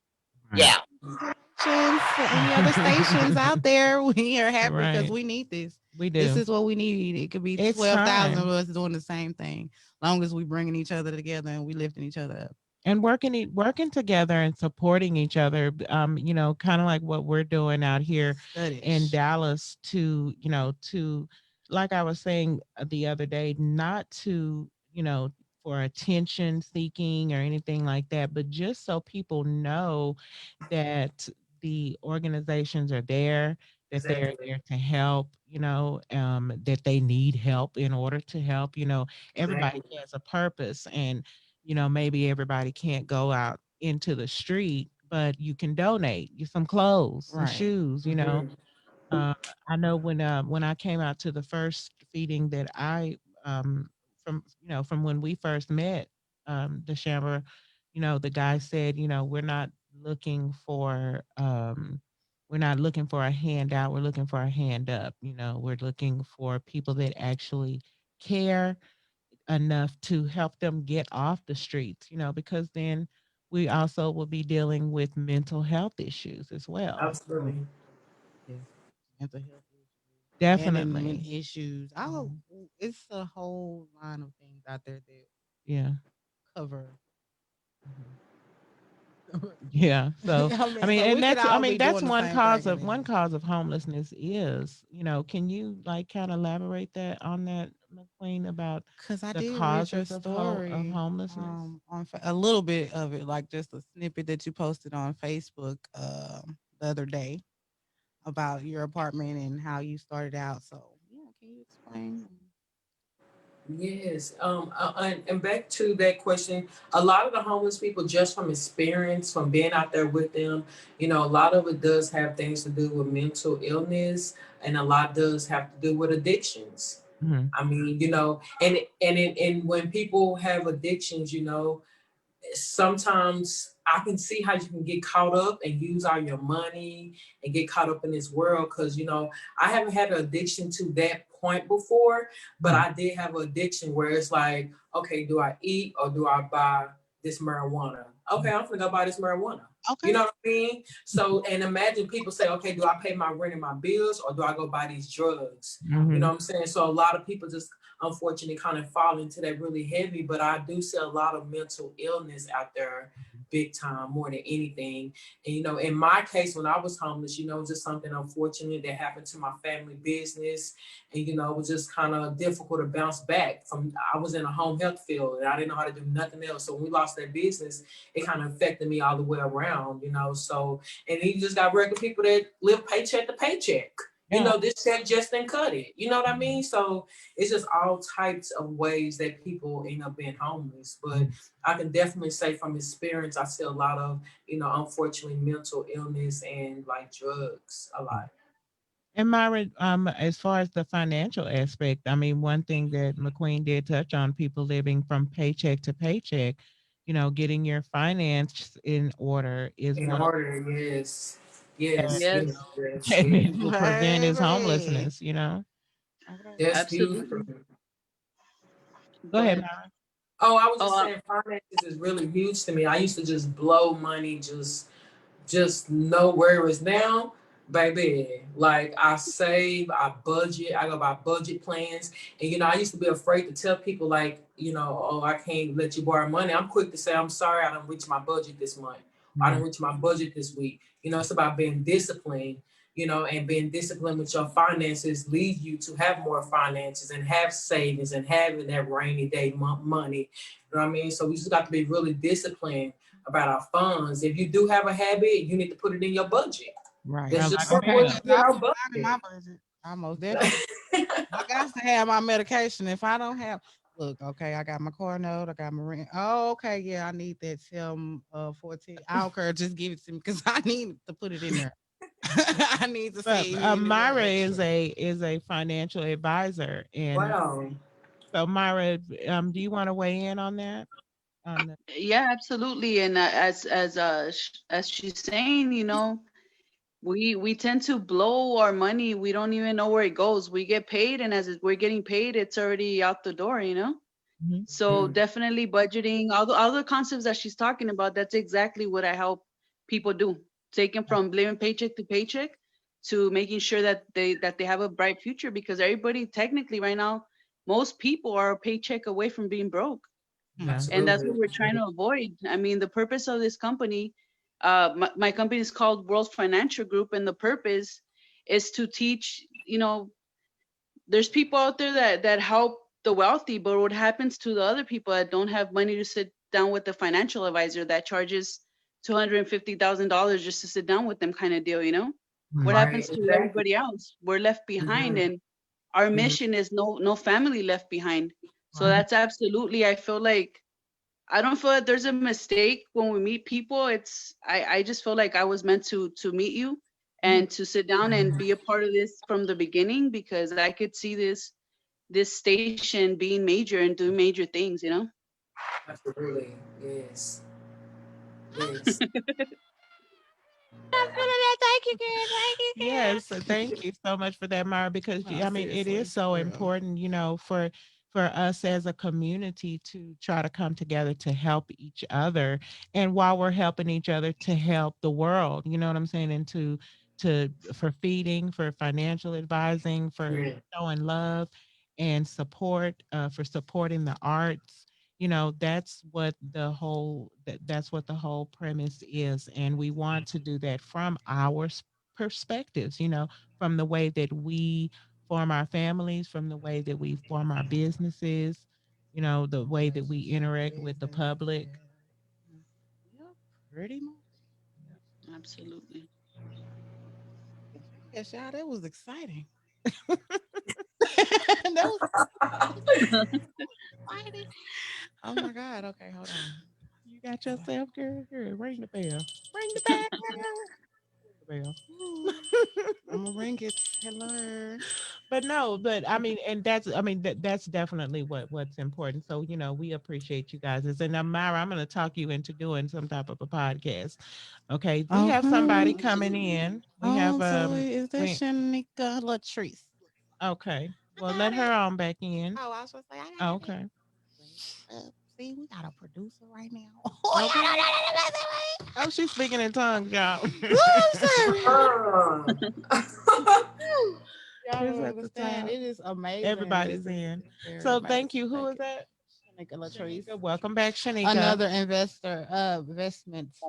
Right. yeah, Congratulations to any other stations out there. We are happy because Right. we need this. We This do. is what we need. It could be It's 12,000 of time. us doing the same thing, long as we bringing each other together and we lifting each other up. And working together and supporting each other, kind of like what we're doing out here in Studies. Dallas, to like I was saying the other day, not to, for attention seeking or anything like that, but just so people know that the organizations are there, that they're Exactly. there to help, that they need help in order to help. Everybody Exactly. has a purpose, and maybe everybody can't go out into the street, but you can donate you some clothes, some Right. shoes. Hmm. Uh, I know when I came out to the first feeding that from when we first met, the Chamber, the guy said, looking for um, we're not looking for a handout, we're looking for a hand up. We're looking for people that actually care enough to help them get off the streets, because then we also will be dealing with mental health issues as well. Absolutely. Yes. mental health issues, abandonment Definitely. issues. Oh, Mhm. it's a whole line of things out there that Yeah. cover. Mhm. Yeah. So, I I mean, mean, so and we could I all mean, be that's doing the same thing, and one then cause of homelessness is, can you like kind of elaborate that on that, McQueen, about because I the did read your causes of story homelessness? a little bit of it, like just a snippet that you posted on Facebook the other day about your apartment and how you started out. So yeah, can you explain? Yes. And back to that question, a lot of the homeless people, just from experience, from being out there with them, a lot of it does have things to do with mental illness, and a lot does have to do with addictions. Hmm. I mean, and when people have addictions, sometimes I can see how you can get caught up and use all your money and get caught up in this world because I haven't had an addiction to that point before, but Hmm. I did have an addiction where it's like, okay, do I eat or do I buy this marijuana? Okay, I'm gonna go buy this marijuana. You Okay. know what I mean? So, and imagine people say, okay, do I pay my rent and my bills or do I go buy these drugs? You know Hmm. what I'm saying? So, a lot of people just unfortunately kind of fall into that really heavy, but I do see a lot of mental illness out there big time more than anything. And in my case, when I was homeless, it was just something unfortunate that happened to my family business. And it was just kind of difficult to bounce back from. I was in a home health field and I didn't know how to do nothing else. So when we lost that business, it kind of affected me all the way around. So, and then you just got regular people that live paycheck to paycheck. Yeah. This check just didn't cut it. You know what I Mhm. mean? So it's just all types of ways that people end up being homeless. But I can definitely say from experience, I see a lot of, unfortunately mental illness and like drugs a lot. And Myra, as far as the financial aspect, I mean, one thing that McQueen did touch on, people living from paycheck to paycheck, getting your finance in order is In one of order, yes. that, Yes, yes, Yes, yes, that yes. will prevent his Baby. homelessness. Okay. That's huge. absolutely. Go Go ahead, ahead. Myra. Oh, I was Oh, just saying finances is really huge to me. I used to just blow money just know where it's now, baby. Like I save, I budget, I go by budget plans. And I used to be afraid to tell people like, oh, I can't let you borrow money. I'm quick to say, I'm sorry, I don't reach my budget this month. I Mhm. don't reach my budget this week. It's about being disciplined, and being disciplined with your finances leads you to have more finances and have savings and having that rainy day money. You know what I mean? So we just got to be really disciplined about our funds. If you do have a habit, you need to put it in your budget. Right. That's Yeah, just like a Okay. simple as meal. Because you get I our put mine in my budget. budget. I most definitely. I got to have my medication. If I don't have, look, okay, I got my car note, I got my rent. Oh, okay, yeah, I need that Tim 14. I don't care, just give it to me because I need to put it in there. I need to But save any little Myra extra. is a financial advisor, and Wow. so Myra, do you want to weigh in on that? On the yeah, absolutely. And as she's saying, we tend to blow our money. We don't even know where it goes. We get paid, and we're getting paid, it's already out the door. Mhm. So Mm. definitely budgeting, all the concepts that she's talking about, that's exactly what I help people do. Taking from living paycheck to paycheck to making sure that they have a bright future, because everybody technically right now, most people are a paycheck away from being broke. Yeah. And that's Absolutely. what we're trying to avoid. I mean, the purpose of this company, my company is called World Financial Group, and the purpose is to teach, there's people out there that help the wealthy, but what happens to the other people that don't have money to sit down with the financial advisor that charges $250,000 just to sit down with them, kind of deal? What Mhm. Right. happens to Exactly. everybody else? We're left behind, Mhm. and our Mhm. mission is no family left behind. So Right. that's absolutely, I feel like, I don't feel that there's a mistake when we meet people. I just feel like I was meant to meet you Yeah. and to sit down and be a part of this from the beginning, because I could see this station being major and doing major things. Absolutely. Yes. Yes. I'm feeling that. Thank you, girl. Yes, Thank thank you so much for that, Mara, because you, girl. No, I mean it is seriously, so for real. important, for us as a community to try to come together to help each other, and while we're helping each other to help the world, you know what I'm saying, and to to for feeding, for financial advising, for Yeah. showing love and support, for supporting the arts. You know, that's what the whole premise is, and we want to do that from our perspectives. You know, from the way that we form our families, from the way that we form our businesses. You know, the way that we interact with the public. Yeah, pretty much. Absolutely. Yes, y'all, that was exciting. That was exciting. Oh my God. Okay, hold on. You got yourself, girl. Girl, ring the bell. Ring the bell. Ring the bell. I'm gonna ring it. Hello. But no, but I mean, and that's definitely what's important. So you know, we appreciate you guys. And Myra, I'm going to talk you into doing some type of a podcast. Okay, we have somebody Okay. coming in. We have Oh, so is that we Shanika Latrice? okay. I Well, let got her it. on back in. Oh, I was gonna say I got it. Okay. Wait, see, we got a producer right now. Oh, Okay. yeah, Oh, she's speaking in tongues, y'all. oh, I'm sorry. Y'all She's don't at the understand. top. It is amazing Everybody's listening in. to So everybody thank you. Who speak. is that? Shanika Latrice. Shanika. Welcome back, Shanika. Another investor, investments.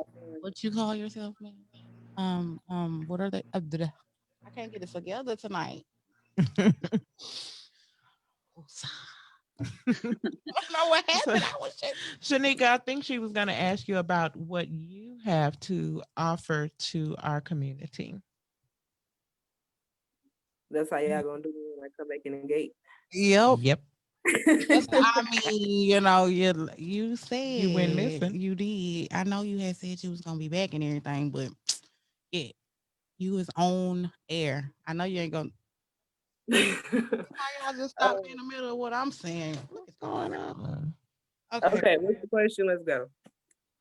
What you call yourself, man? What are they? I can't get it together tonight. I don't know what So, happened. I was just Shanika, I think she was going to ask you about what you have to offer to our community. That's how y'all gonna do me when I come back in the gate. yep. Yep. That's I mean, you You went said missing. you did. I know you had said you was gonna be back and everything, but yeah, you was on air. I know you ain't gonna. Why y'all just stop me in Um, the middle of what I'm saying? What is going on? Okay, okay, what's the question? Let's go.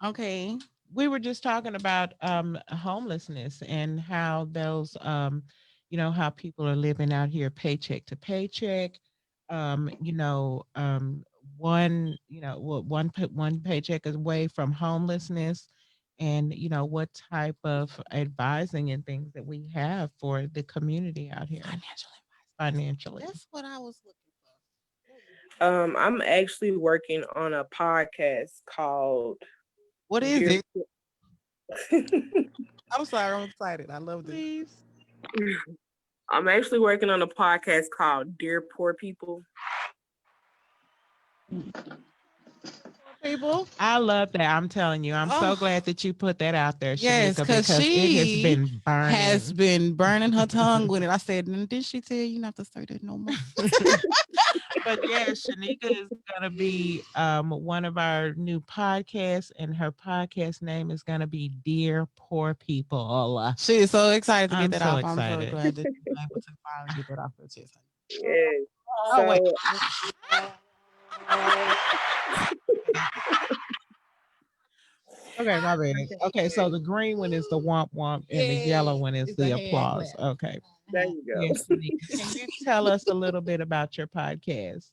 okay. We were just talking about homelessness and how those you know, how people are living out here paycheck to paycheck. You know, one, you know, one paycheck is away from homelessness, and you know what type of advising and things that we have for the community out here Financial financially. advice. That's what I was looking I'm actually working on a podcast called for. What is Dear. it? I'm sorry. I'm excited. I love this. Please. I'm actually working on a podcast called Dear Poor People. People. I love that. I'm telling you, I'm so Oh, glad that you put that out there, yes, Shanika, because because it has she been has burning. been burning her tongue with it. I said, did she tell you not to say that no more? But yeah, Shanika is gonna be one of our new podcasts, and her podcast name is gonna be Dear Poor People. She is so excited to get I'm that so off. I'm so excited. glad that you were able to finally get that off your chest. Yes. Oh, wait. So Okay, my bad. Okay. Okay, so the green one is the womp womp, and the yellow Yeah, one is it's a the hand applause. clap. Okay. there Uh-huh. you Yes, go. Shanika. Can you tell us a little bit about your podcast?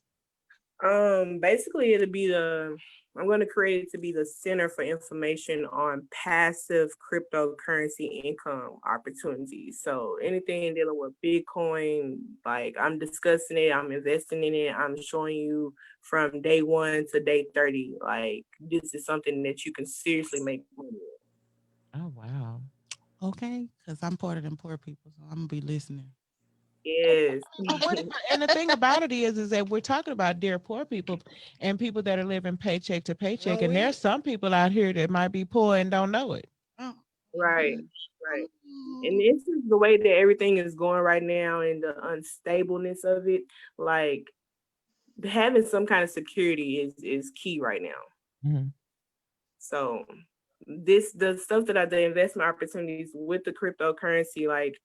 Basically it'll be the I'm going to create it to be the center for information on passive cryptocurrency income opportunities. So anything dealing with Bitcoin, like I'm discussing it, I'm investing in it, I'm showing you from day 1 to day 30. Like this is something that you can seriously make money with. Oh wow. Okay, because I'm part of them poor people, so I'm gonna be listening. Yes. But what if, and the thing about it is that we're talking about dear poor people and people that are living paycheck to paycheck, Wrong and with there's it? some people out here that might be poor and don't know it. Oh. Right. Mhm. Right. And Um, this is the way that everything is going right now and the unstableness of it. Like having some kind of security is key right now. Mhm. So this the stuff that I the investment opportunities with the cryptocurrency like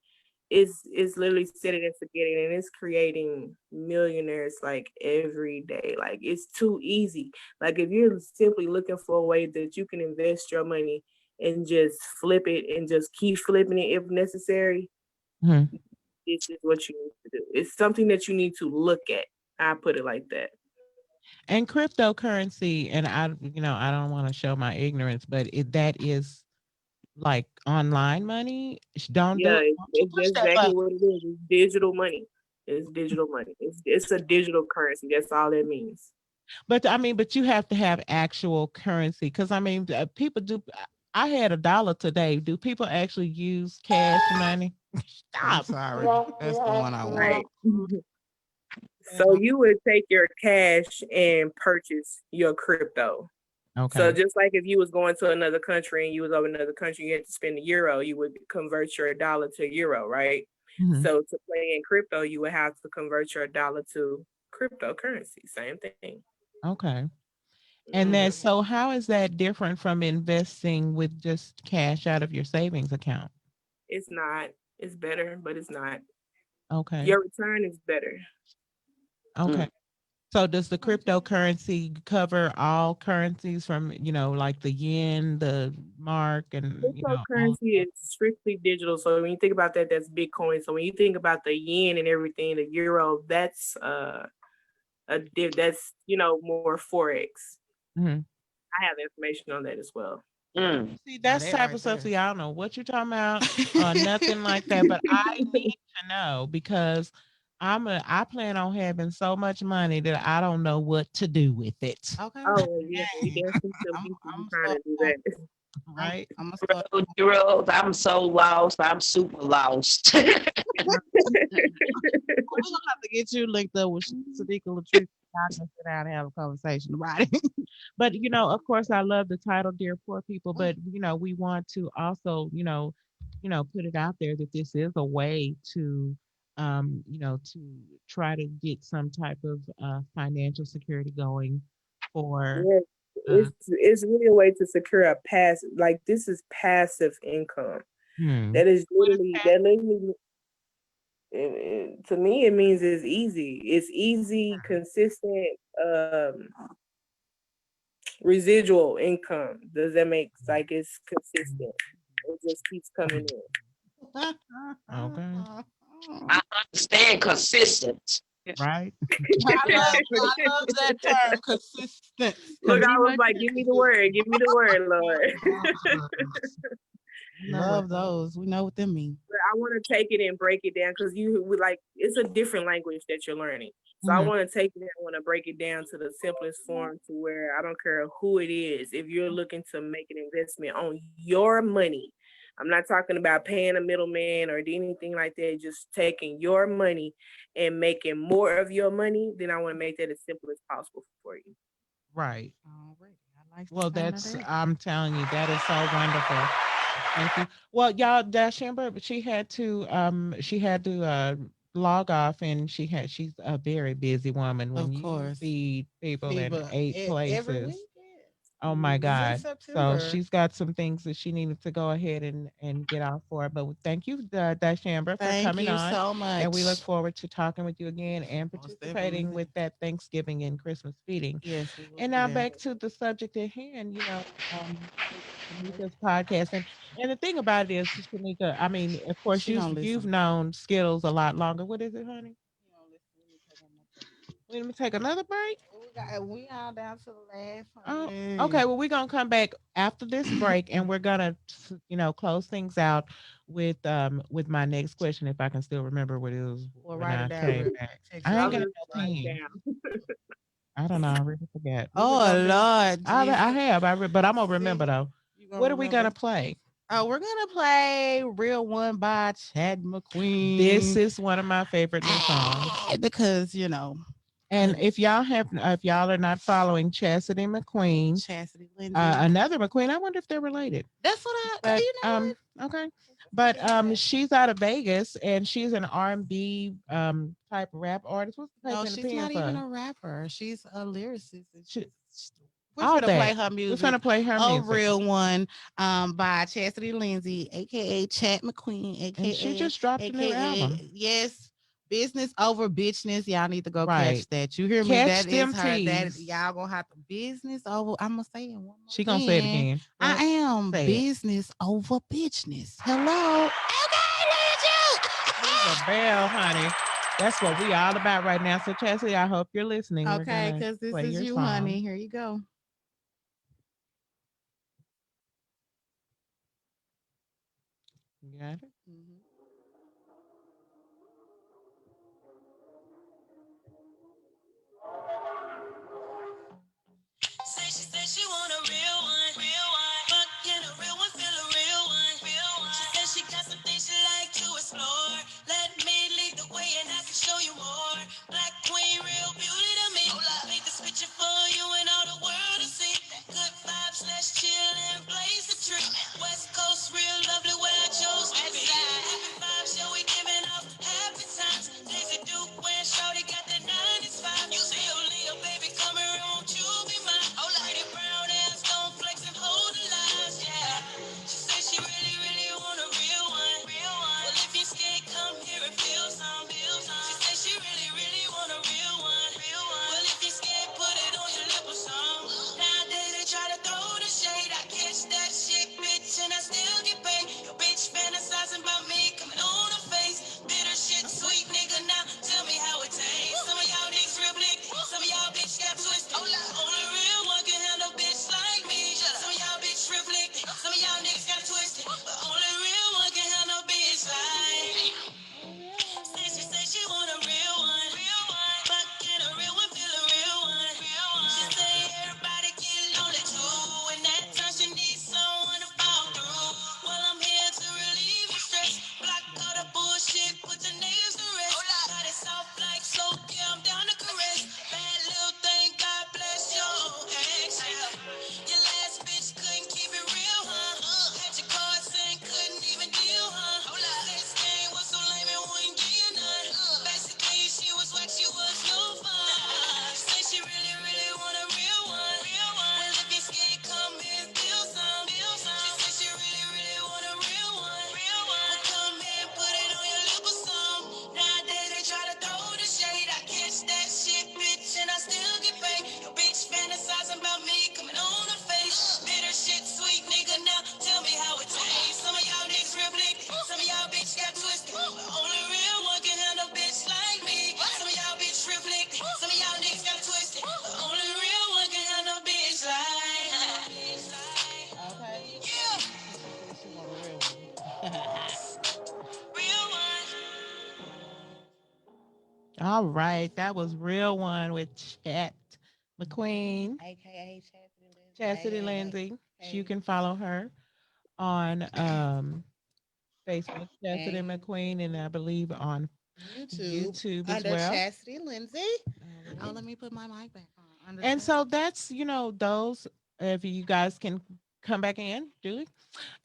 is literally set it and forget it, and it's creating millionaires like every day. Like it's too easy. Like if you're simply looking for a way that you can invest your money and just flip it and just keep flipping it if necessary, Mhm. this is what you need to do. It's something that you need to look at. I put it like that. And cryptocurrency, and I, you know, I don't want to show my ignorance, but that is like online money. Don't do Yeah, it. Don't you it's push that exactly button. what it is. It's digital money. It's digital money. It's a digital currency. That's all that means. But I mean, but you have to have actual currency because I mean, people do. I had $1 today. Do people actually use cash money? I'm Stop. sorry. That's the one I want. Right. So Yeah. you would take your cash and purchase your crypto. So Okay. just like if you was going to another country and you was over another country, you had to spend a euro, you would convert your dollar to euro, right? Mhm. So to play in crypto, you would have to convert your dollar to cryptocurrency. Same thing. Okay. And then, Hmm. so how is that different from investing with just cash out of your savings account? It's not. It's better, but it's not. Okay. Your return is better. Okay. Mm. So does the cryptocurrency cover all currencies from, like the yen, the mark, and, all of Cryptocurrency that? is strictly digital. So when you think about that, that's Bitcoin. So when you think about the yen and everything, the euro, that's that's more forex. Mhm. I have information on that as well. Mm. See, Now that's that type right of stuff. there. See, I don't know what you're talking about, nothing like that. But I need to know because I plan on having so much money that I don't know what to do with it. Okay. Oh well, yeah, we Dang. definitely still I'm need to be I'm trying so to do that. Right? I'm gonna start. Zeros. I'm so lost. I'm super lost. We're gonna have to get you linked up with Sadiqa Latrice. Y'all can sit down and have a conversation about it. But of course, I love the title, "Dear Poor People." But we want to also, put it out there that this is a way to try to get some type of financial security going for. Yeah, Uh, it's really a way to secure a pass. Like this is passive income. hmm. That is What is literally that? that literally to me it means it's easy. It's easy, consistent, residual income. Does that make like it's consistent? It just keeps coming in. Okay. I understand consistent. Right. Yeah, I love that term, consistent. Look, I pretty was much. like, give me the word, Lord. I know what Love those. We know what them mean. I want to take it and break it down because you would like it's a different language that you're learning. So I Mhm. want to take it and I want to break it down to the simplest form to where I don't care who it is. If you're looking to make an investment on your money, I'm not talking about paying a middleman or anything like that. Just taking your money and making more of your money, then I want to make that as simple as possible for you. Right. Alrighty. I like the Well, sound of that's that. I'm telling you, that is so wonderful. Thank you. Well, y'all, Dash Amber, but she had to log off, and she's a very busy woman. When Of you course. feed people in People 8 every places, week. oh my It's in God. So September. she's got some things that she needed to go ahead and get off for. But thank you, Dash Amber, for Thank coming you on. so And we look much. forward to talking with you again and Most definitely. participating with that Thanksgiving and Christmas feeding. Yes, we will And be now there. back to the subject at hand, with Shanika's podcast. And the thing about it is, Shanika, I mean, of course, She you've don't you've listen. known Skittles a lot longer. What is it, honey? She don't listen. Let me take one more break. Let me take another break. We all down to the last Oh, honey. okay. Well, we're gonna come back after this break, and we're gonna, close things out with my next question, if I can still remember what it was Well, when write it I down came real quick. back. Text it I I ain't to was got me. just no write it team. down. I don't know. I really forgot. What we Oh gonna do? Lord I Jesus. have. But I'm gonna remember See, though. you gonna What are we gonna remember? play? Oh, we're gonna play Real One by Chad This McQueen. is one of my favorite new songs. Because, And goodness. if y'all are not following Chastity McQueen, Chastity Lindsay. another McQueen, I wonder if they're related. That's what But you know what? okay. That's a But good guess. she's out of Vegas, and she's an R&B type rap artist. What's the No, paper in the she's pen not even for? a rapper. She's a lyricist. And She, we're all finna play that. her We're music. gonna play her A music. Real One by Chastity Lindsay, aka Chat McQueen, And she aka just dropped a new album. yes, Business Over Bitchness. Y'all need to go catch Right. that. You hear me? Catch That is them her. That teas. y'all gonna have to business over. I'm gonna say it one more She gonna say it again. again. I What? am Say it. business over bitchness. Hello. Ring the bell, honey. That's what we all about right now. So Chastity, I hope you're listening. We're Okay, gonna because this play is your you, honey. song. Here you go. got it? Mhm. Say she said she want a real one, real one. Fuck in a real one, feel a real one, real one. She said she got some things she like to explore. Let me lead the way and I can show you more. Black queen, real beauty to me. Paint this picture for you and all the world to see. Good vibes, let's chill and blaze the tree. West Coast, real lovely where I chose to be. Happy vibes, yeah, we giving off happy times. Daisy Duke when Shorty got the 90s vibe. You see your Leo, baby, come here, won't you be mine? Pretty brown ass, don't flex and hold the lines, yeah. She said she really, really want a real one, real one. Well, if you scared, come here and feel some, feel some. She said she really, really want a real one, real one. Well, if you scared, put it on your lip or some. Nowadays they try to throw the shade. I catch that shit, bitch, and I still get paid. Your bitch fantasizing about me coming on her face. Bitter shit, sweet nigga, now tell me how it tastes. Some of y'all niggas real blick, some of y'all bitch got twisted. Only real one can handle bitch like me. Some of y'all bitch real blick, some of y'all niggas got twisted. But only real one can handle bitch like me. Say she want a real one. Real one. Fuck get a real one, feel a real one. Real one. She say everybody get lonely too. And that time she needs someone to fall through. Well, I'm here to relieve your stress. Block all the bullshit, put the niggas to rest. Got it soft like soap, yeah, I'm down to caress. Bad little thing, God bless your ex. Yeah. Your last bitch couldn't keep it real, huh? Had your cards and couldn't even deal, huh? This game was so lame it wouldn't give you none. Basically, she was what she was no fun. Say she really, really want a real one. Real one. Well, if you scared, come here and feel some. Feel some. She said she really, really want a real one. Real one. Well, come here and put it on your lip or some. Nowadays they try to throw the shade. I catch that shit, bitch, and I still get paid. Your bitch fantasizing about me coming on her face. Bitter shit, sweet nigga, now tell me how it tastes. Some of y'all niggas real blick, some of y'all bitch got twisted. But only real one can handle bitch like me. Some of y'all bitch real blick, some of y'all niggas got twisted. But only real one can handle bitch like me. Okay. Yeah, She said she want a real one. real one. All right, that was real one with Chet McQueen, AKA Chastity Lindsay. Chastity Hey, hey, Lindsay. You hey, can follow her on Facebook, hey. Chastity And McQueen, and I believe on YouTube YouTube as under well. Chastity Lindsay. All Oh, right. let me put my mic back on. Under And Chastity. so that's, those, if you guys can come back in, Julie.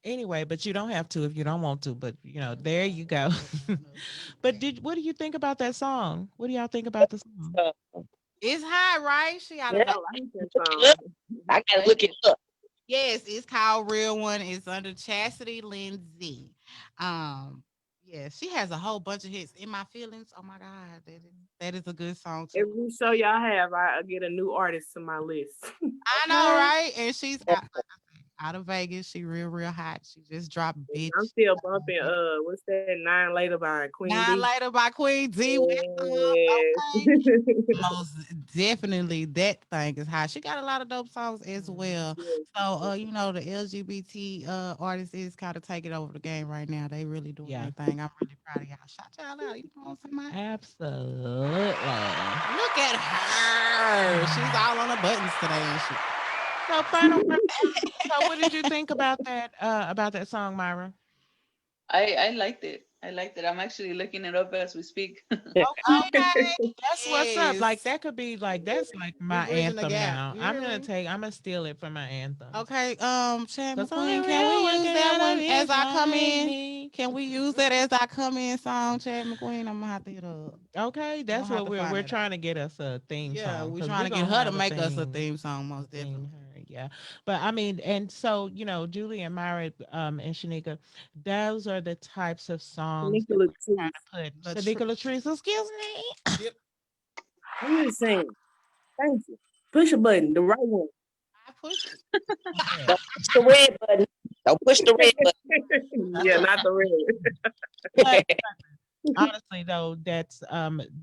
Anyway, but you don't have to if you don't want to, but there you go. No, no, But okay. what do you think about that song? What do y'all think about the song? So, It's hot, right? She out yeah, of I Vegas. like that look it up. song. I gotta look it Vegas. up. Yes, it's called Real One. It's under Chastity Lindsay. Um, yeah, she has a whole bunch of hits. In My Feelings. Oh my God, that is a good song too. Every show y'all have, I get a new artist to my list. I know, Okay. right? And she's out, like I said, out of Vegas. She real, real hot. She just dropped I'm bitch. still bumping what's that Nine Later by Queen Nine B. Later by Queen D. West. Okay. Yes. Most definitely that thing is hot. She got a lot of dope songs as well. So Yes. the LGBT artists is kind of taking over the game right now. They really doing Yeah, their thing. I'm really proud of y'all. Shout y'all out. You know what I'm saying? absolutely. Look at her. She's all on the buttons today and shit. So final word. So what did you think about that song, Myra? I liked it. I liked it. I'm actually looking it up as we speak. Okay. That's what's up. Like Yes. that could be like that's like We my bridging the anthem gap. now. You hear me? I'm gonna steal it for my anthems. Okay, Chad Cause only McQueen, can real we one use can that handle one as bitch I come like in? me. Can we use that as I come in song, Chad McQueen? I'm gonna have to hit up. Okay, I'm that's gonna have what to we're find we're that out. trying to get us a theme Yeah, song we're because trying we're to get gonna her to have make us a theme song, a most theme definitely. her, yeah. But I mean, and so Julie and Myra, and Shanika, those are the types of songs that Nicola we're trying Tooth. to put. Latrice. Shanika Latrice, excuse me. Yep. Who is saying? Thank you. Push a button, the right one. I pushed it. Okay. Don't push the red button. Don't push the red Yeah, not the But red. honestly though, that's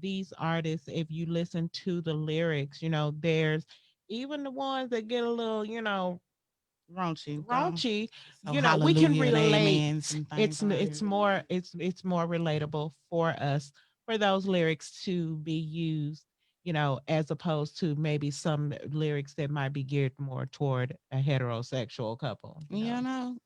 these artists, if you listen to the lyrics, there's even the ones that get a little, Raunchy. raunchy, So we can hallelujah and relate. amens and things It's like it's that. more it's more relatable for us for those lyrics to be used, as opposed to maybe some lyrics that might be geared more toward a heterosexual couple.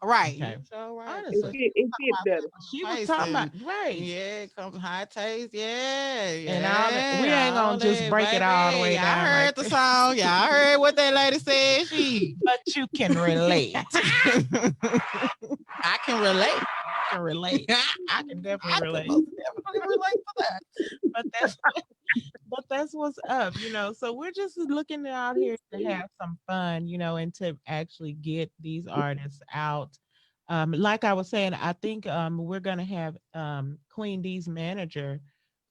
Right. Okay. You so right. It Because Honestly, she was it talking fit about better. something she on was her face talking about and right. yeah, come high taste. Yeah, And all that we ain't yeah, gonna all just that, break it all the baby. way Y'all down like heard the that. song. Y'all heard what that lady said. She But you can relate. I can relate. Can relate. I can definitely I can relate. most definitely relate to that. But that's what's up. So we're just looking out here to have some fun, and to actually get these artists out. Like I was saying, I think we're gonna have Queen D's manager,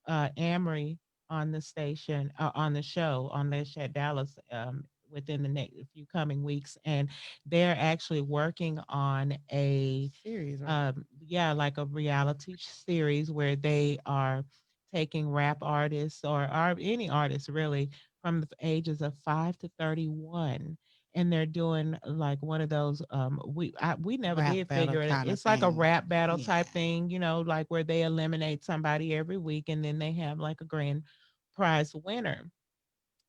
Amory, on the station, on the show on Let's Chat Dallas, within the next few coming weeks, and they're actually working on a Serious, right? yeah, like a reality series where they are taking rap artists or any artists really from the ages of 5 to 31, and they're doing like one of those we never Rap did battle figure it. kind of It's like a thing. rap battle Yeah. type thing, like where they eliminate somebody every week and then they have like a grand prize winner.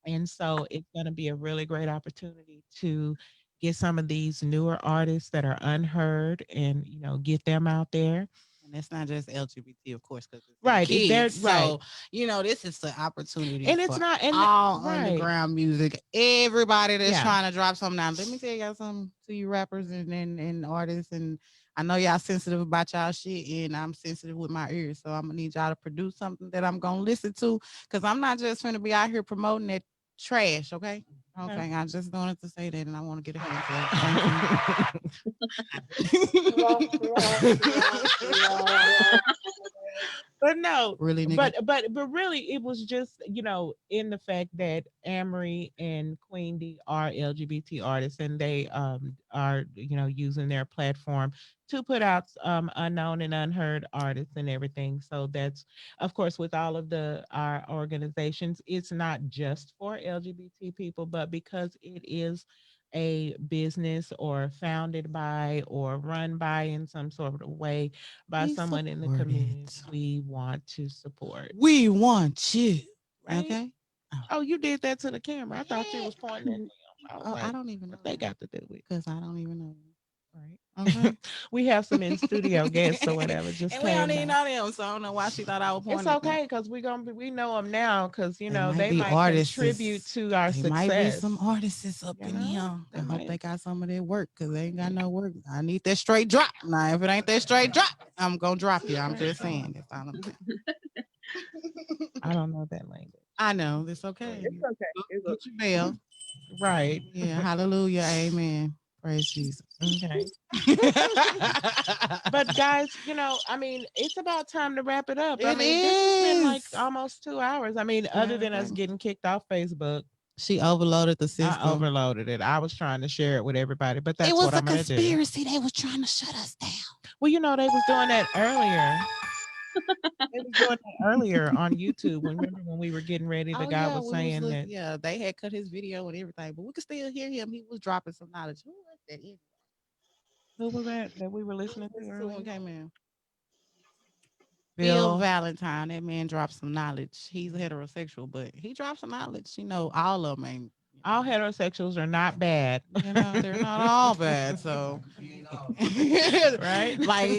And so it's going to be a really great opportunity to get some of these newer artists that are unheard and get them out there. And it's not just LGBT, of course, because it's their Right. If they're kids. right. So, this is the opportunity And it's for not, and all right. underground music. Everybody that's Yeah. trying to drop something now. Let me tell y'all something to you rappers and artists. And I know y'all sensitive about y'all shit, and I'm sensitive with my ears. So I'm gonna need y'all to produce something that I'm gonna listen to. Cause I'm not just gonna be out here promoting that trash, okay? Okay. Okay, I just wanted to say that and I want to get a hand clap. Thank you. But no, Really, nigga? but really, it was just in the fact that Amory and Queen D are LGBT artists, and they are using their platform to put out unknown and unheard artists and everything. So that's, of course, with all of the our organizations, it's not just for LGBT people, but because it is a business or founded by or run by in some sort of way by We someone in the support community, it. we want to support. We want you. Right? Okay. Oh, Oh, you did that to the camera. I thought you was pointing at them. I was oh, I like, don't even know what they them got to do with it? because I don't even know them. Right. We have some in studio guests or Okay. whatever just And we don't came even by. know them, so I don't know why she thought I was It's pointing at them. okay because we know them now because They might they be might contribute artists. to our They might be success. some artists up You in know, here. I they hope might. they got some of their work because they ain't got no work. I need that straight drop. Now, if it ain't that straight drop, I'm gonna drop you. I'm Right. just saying. That's all I'm saying. I don't know that language. I know it's But, okay. It's okay. It's Get okay. your bell. right. Yeah. Hallelujah. Amen. Praise Jesus. Okay. But guys, I mean, it's about time to wrap it up. I It mean, this has been like is. almost 2 hours. I mean, other Matter of than us fact, getting kicked off Facebook, she overloaded the I system. overloaded it. I was trying to share it with everybody, but It that's what was a I'm gonna do. conspiracy. They was trying to shut us down. Well, they was doing that earlier. They was doing that earlier on YouTube. Remember when we were getting ready, the Oh guy yeah, was we was saying look. that Yeah, they had cut his video and everything, but we could still hear him. He was dropping some knowledge. Who was that? who was that we were We was listening to listening to when earlier? we came in. Bill Bill. Valentine. That man dropped some knowledge. He's heterosexual, but he dropped some knowledge. All of them ain't. All heterosexuals are not bad. They're not all bad. So, Right? like,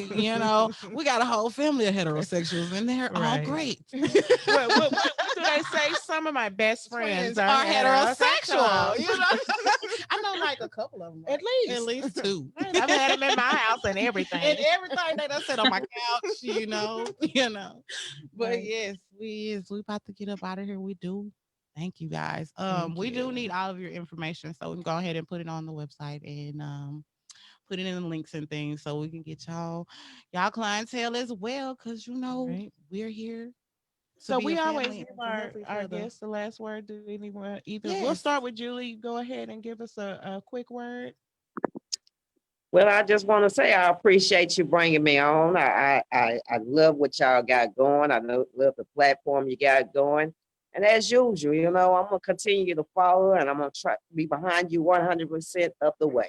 we got a whole family of heterosexuals and they're all Right. great. What do they say? Some of my best friends Friends are are heterosexual. heterosexual. I know like a couple of them. At At least. least two. Right. I've had them in my house and And everything. everything they done sit on my couch, But Right. yes, we about to get up out of here. We do. Thank you guys. Thank We do you. need all of your information, so we can go ahead and put it on the website and put it in the links and things so we can get y'all clientele as well, because Right. we're here to So be a we always family give and to help each our other. guests the last word. Do anyone either we'll Yes. start with Julie. Go ahead and give us a quick word. Well, I just want to say I appreciate you bringing me on. I love what y'all got going. Love the platform you got going. And as usual, I'm gonna continue to follow and I'm gonna try to be behind you 100% of the way.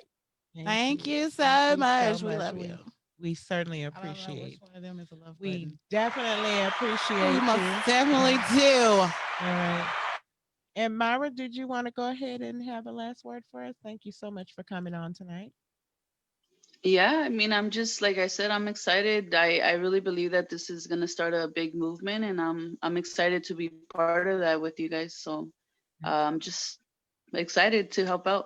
Thank you Thank so you so much. We much. love you. We certainly I don't know which appreciate. one of them is a love We button. definitely appreciate We most you. definitely do. All right. And Myra, did you want to go ahead and have a last word for us? Thank you so much for coming on tonight. Yeah, I mean, I'm just like I said, I'm excited. I really believe that this is gonna start a big movement, and I'm excited to be part of that with you guys. So, just excited to help out.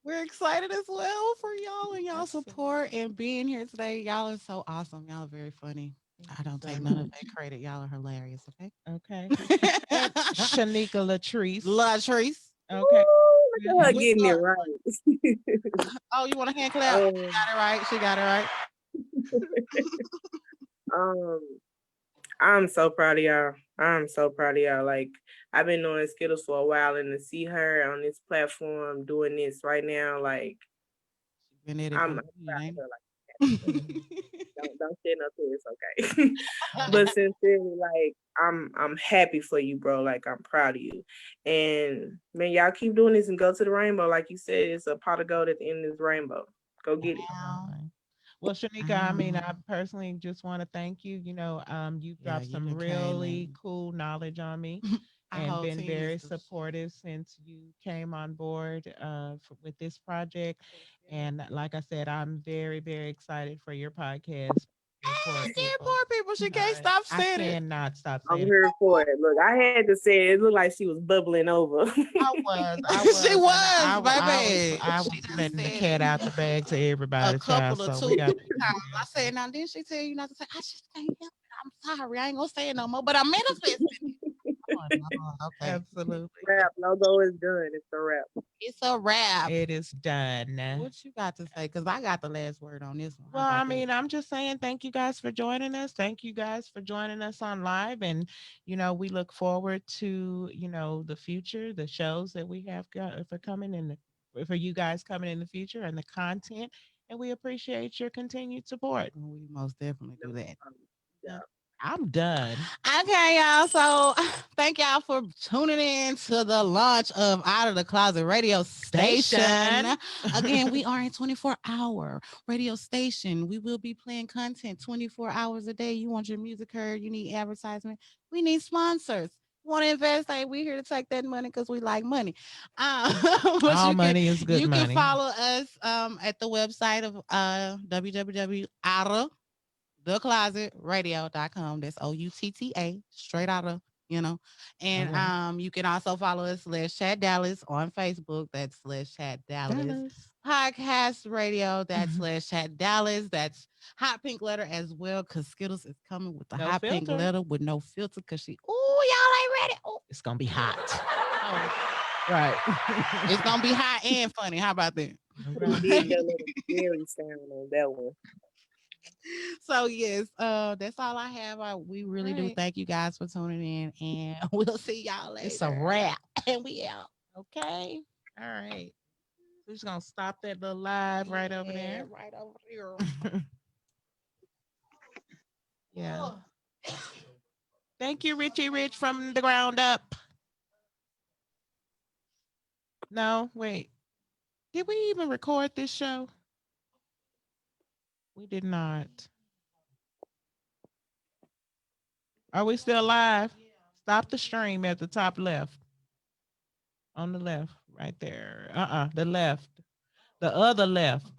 We're excited as well for y'all and y'all support and being here today. Y'all are so awesome. Y'all are very funny. I don't So take none of that credit. Y'all are hilarious, okay? okay. And Shanika Latrice. Latrice. Okay. Ooh, look at her We getting it love- right. Oh, you want a hand clap? She um, got it right. She got it right. um, I'm so proud of y'all. I'm so proud of y'all. Like I've been knowing Skittles for a while, and to see her on this platform doing this right now, like Been at it for I'm a proud minute, of ain't her. Like don't shed no tears, okay? But it? sincerely, like I'm happy for you, bro. Like I'm proud of you. And man, y'all keep doing this and go to the rainbow. Like you said, it's a pot of gold at the end of this rainbow. Go get it. Wow. Absolutely. Well, Shanika, I mean, I personally just want to thank you. You've Yeah, dropped you some done came really in. cool knowledge on me Our and whole been team is very the supportive since you came on board with this project. And like I said, I'm very, very excited for your podcast. Support dear people. poor people. She All can't right. stop I saying it. cannot stop I'm saying it. here for it. Look, I had to say it. It looked like she was bubbling over. I She was, and was, baby. I She was done letting the said cat it out the bag to a everybody, child. couple of So two, we got to three times. I said, now didn't she tell you not to say? I just can't help it. I'm sorry. I ain't gonna say it no more. But I'm manifesting it. Oh, no. Okay. absolutely. Wrap logo is done. It's a wrap. It's a wrap. It is done. What you got to say? Because I got the last word on this one. How Well, I about that? mean, I'm just saying thank you guys for joining us. Thank you guys for joining us on live. And, we look forward to, the future, the shows that we have got for coming in, for you guys coming in the future and the content. And we appreciate your continued support. We most definitely do that. Um, Yeah. yeah. I'm done. Okay, y'all. So thank y'all for tuning in to the launch of Out of the Closet Radio Station. Station. Again, we are a 24-hour radio station. We will be playing content 24 hours a day. You want your music heard, you need advertisement, we need sponsors. You want to invest? Hey, we're here to take that money because we like money. But All money is good you can money. follow us at the website of www.outa theclosetradio.com. That's OUTTA, straight out of, you know. And Okay. you can also follow us /Chat Dallas on Facebook. That's /Chat Dallas. Dallas. Podcast Radio, that's /Chat Dallas. That's hot pink letter as well, because Skittles is coming with the No hot pink filter. letter with no filter, because y'all ain't ready. Ooh. It's gonna be hot. Oh, Right. it's gonna be hot and funny. How about that? Okay. Dig that little scary sound on that one. So yes, that's all I have. We really do Right. thank you guys for tuning in, and we'll see y'all later. It's a wrap. And we out. Okay. All right. We're just gonna stop that little live right over Yeah, there. right over here. Yeah. Thank you, Richie Rich from the ground up. No, wait. Did we even record this show? We did not. Are we still live? Stop the stream at the top left. On the left, right there. The left. The other left.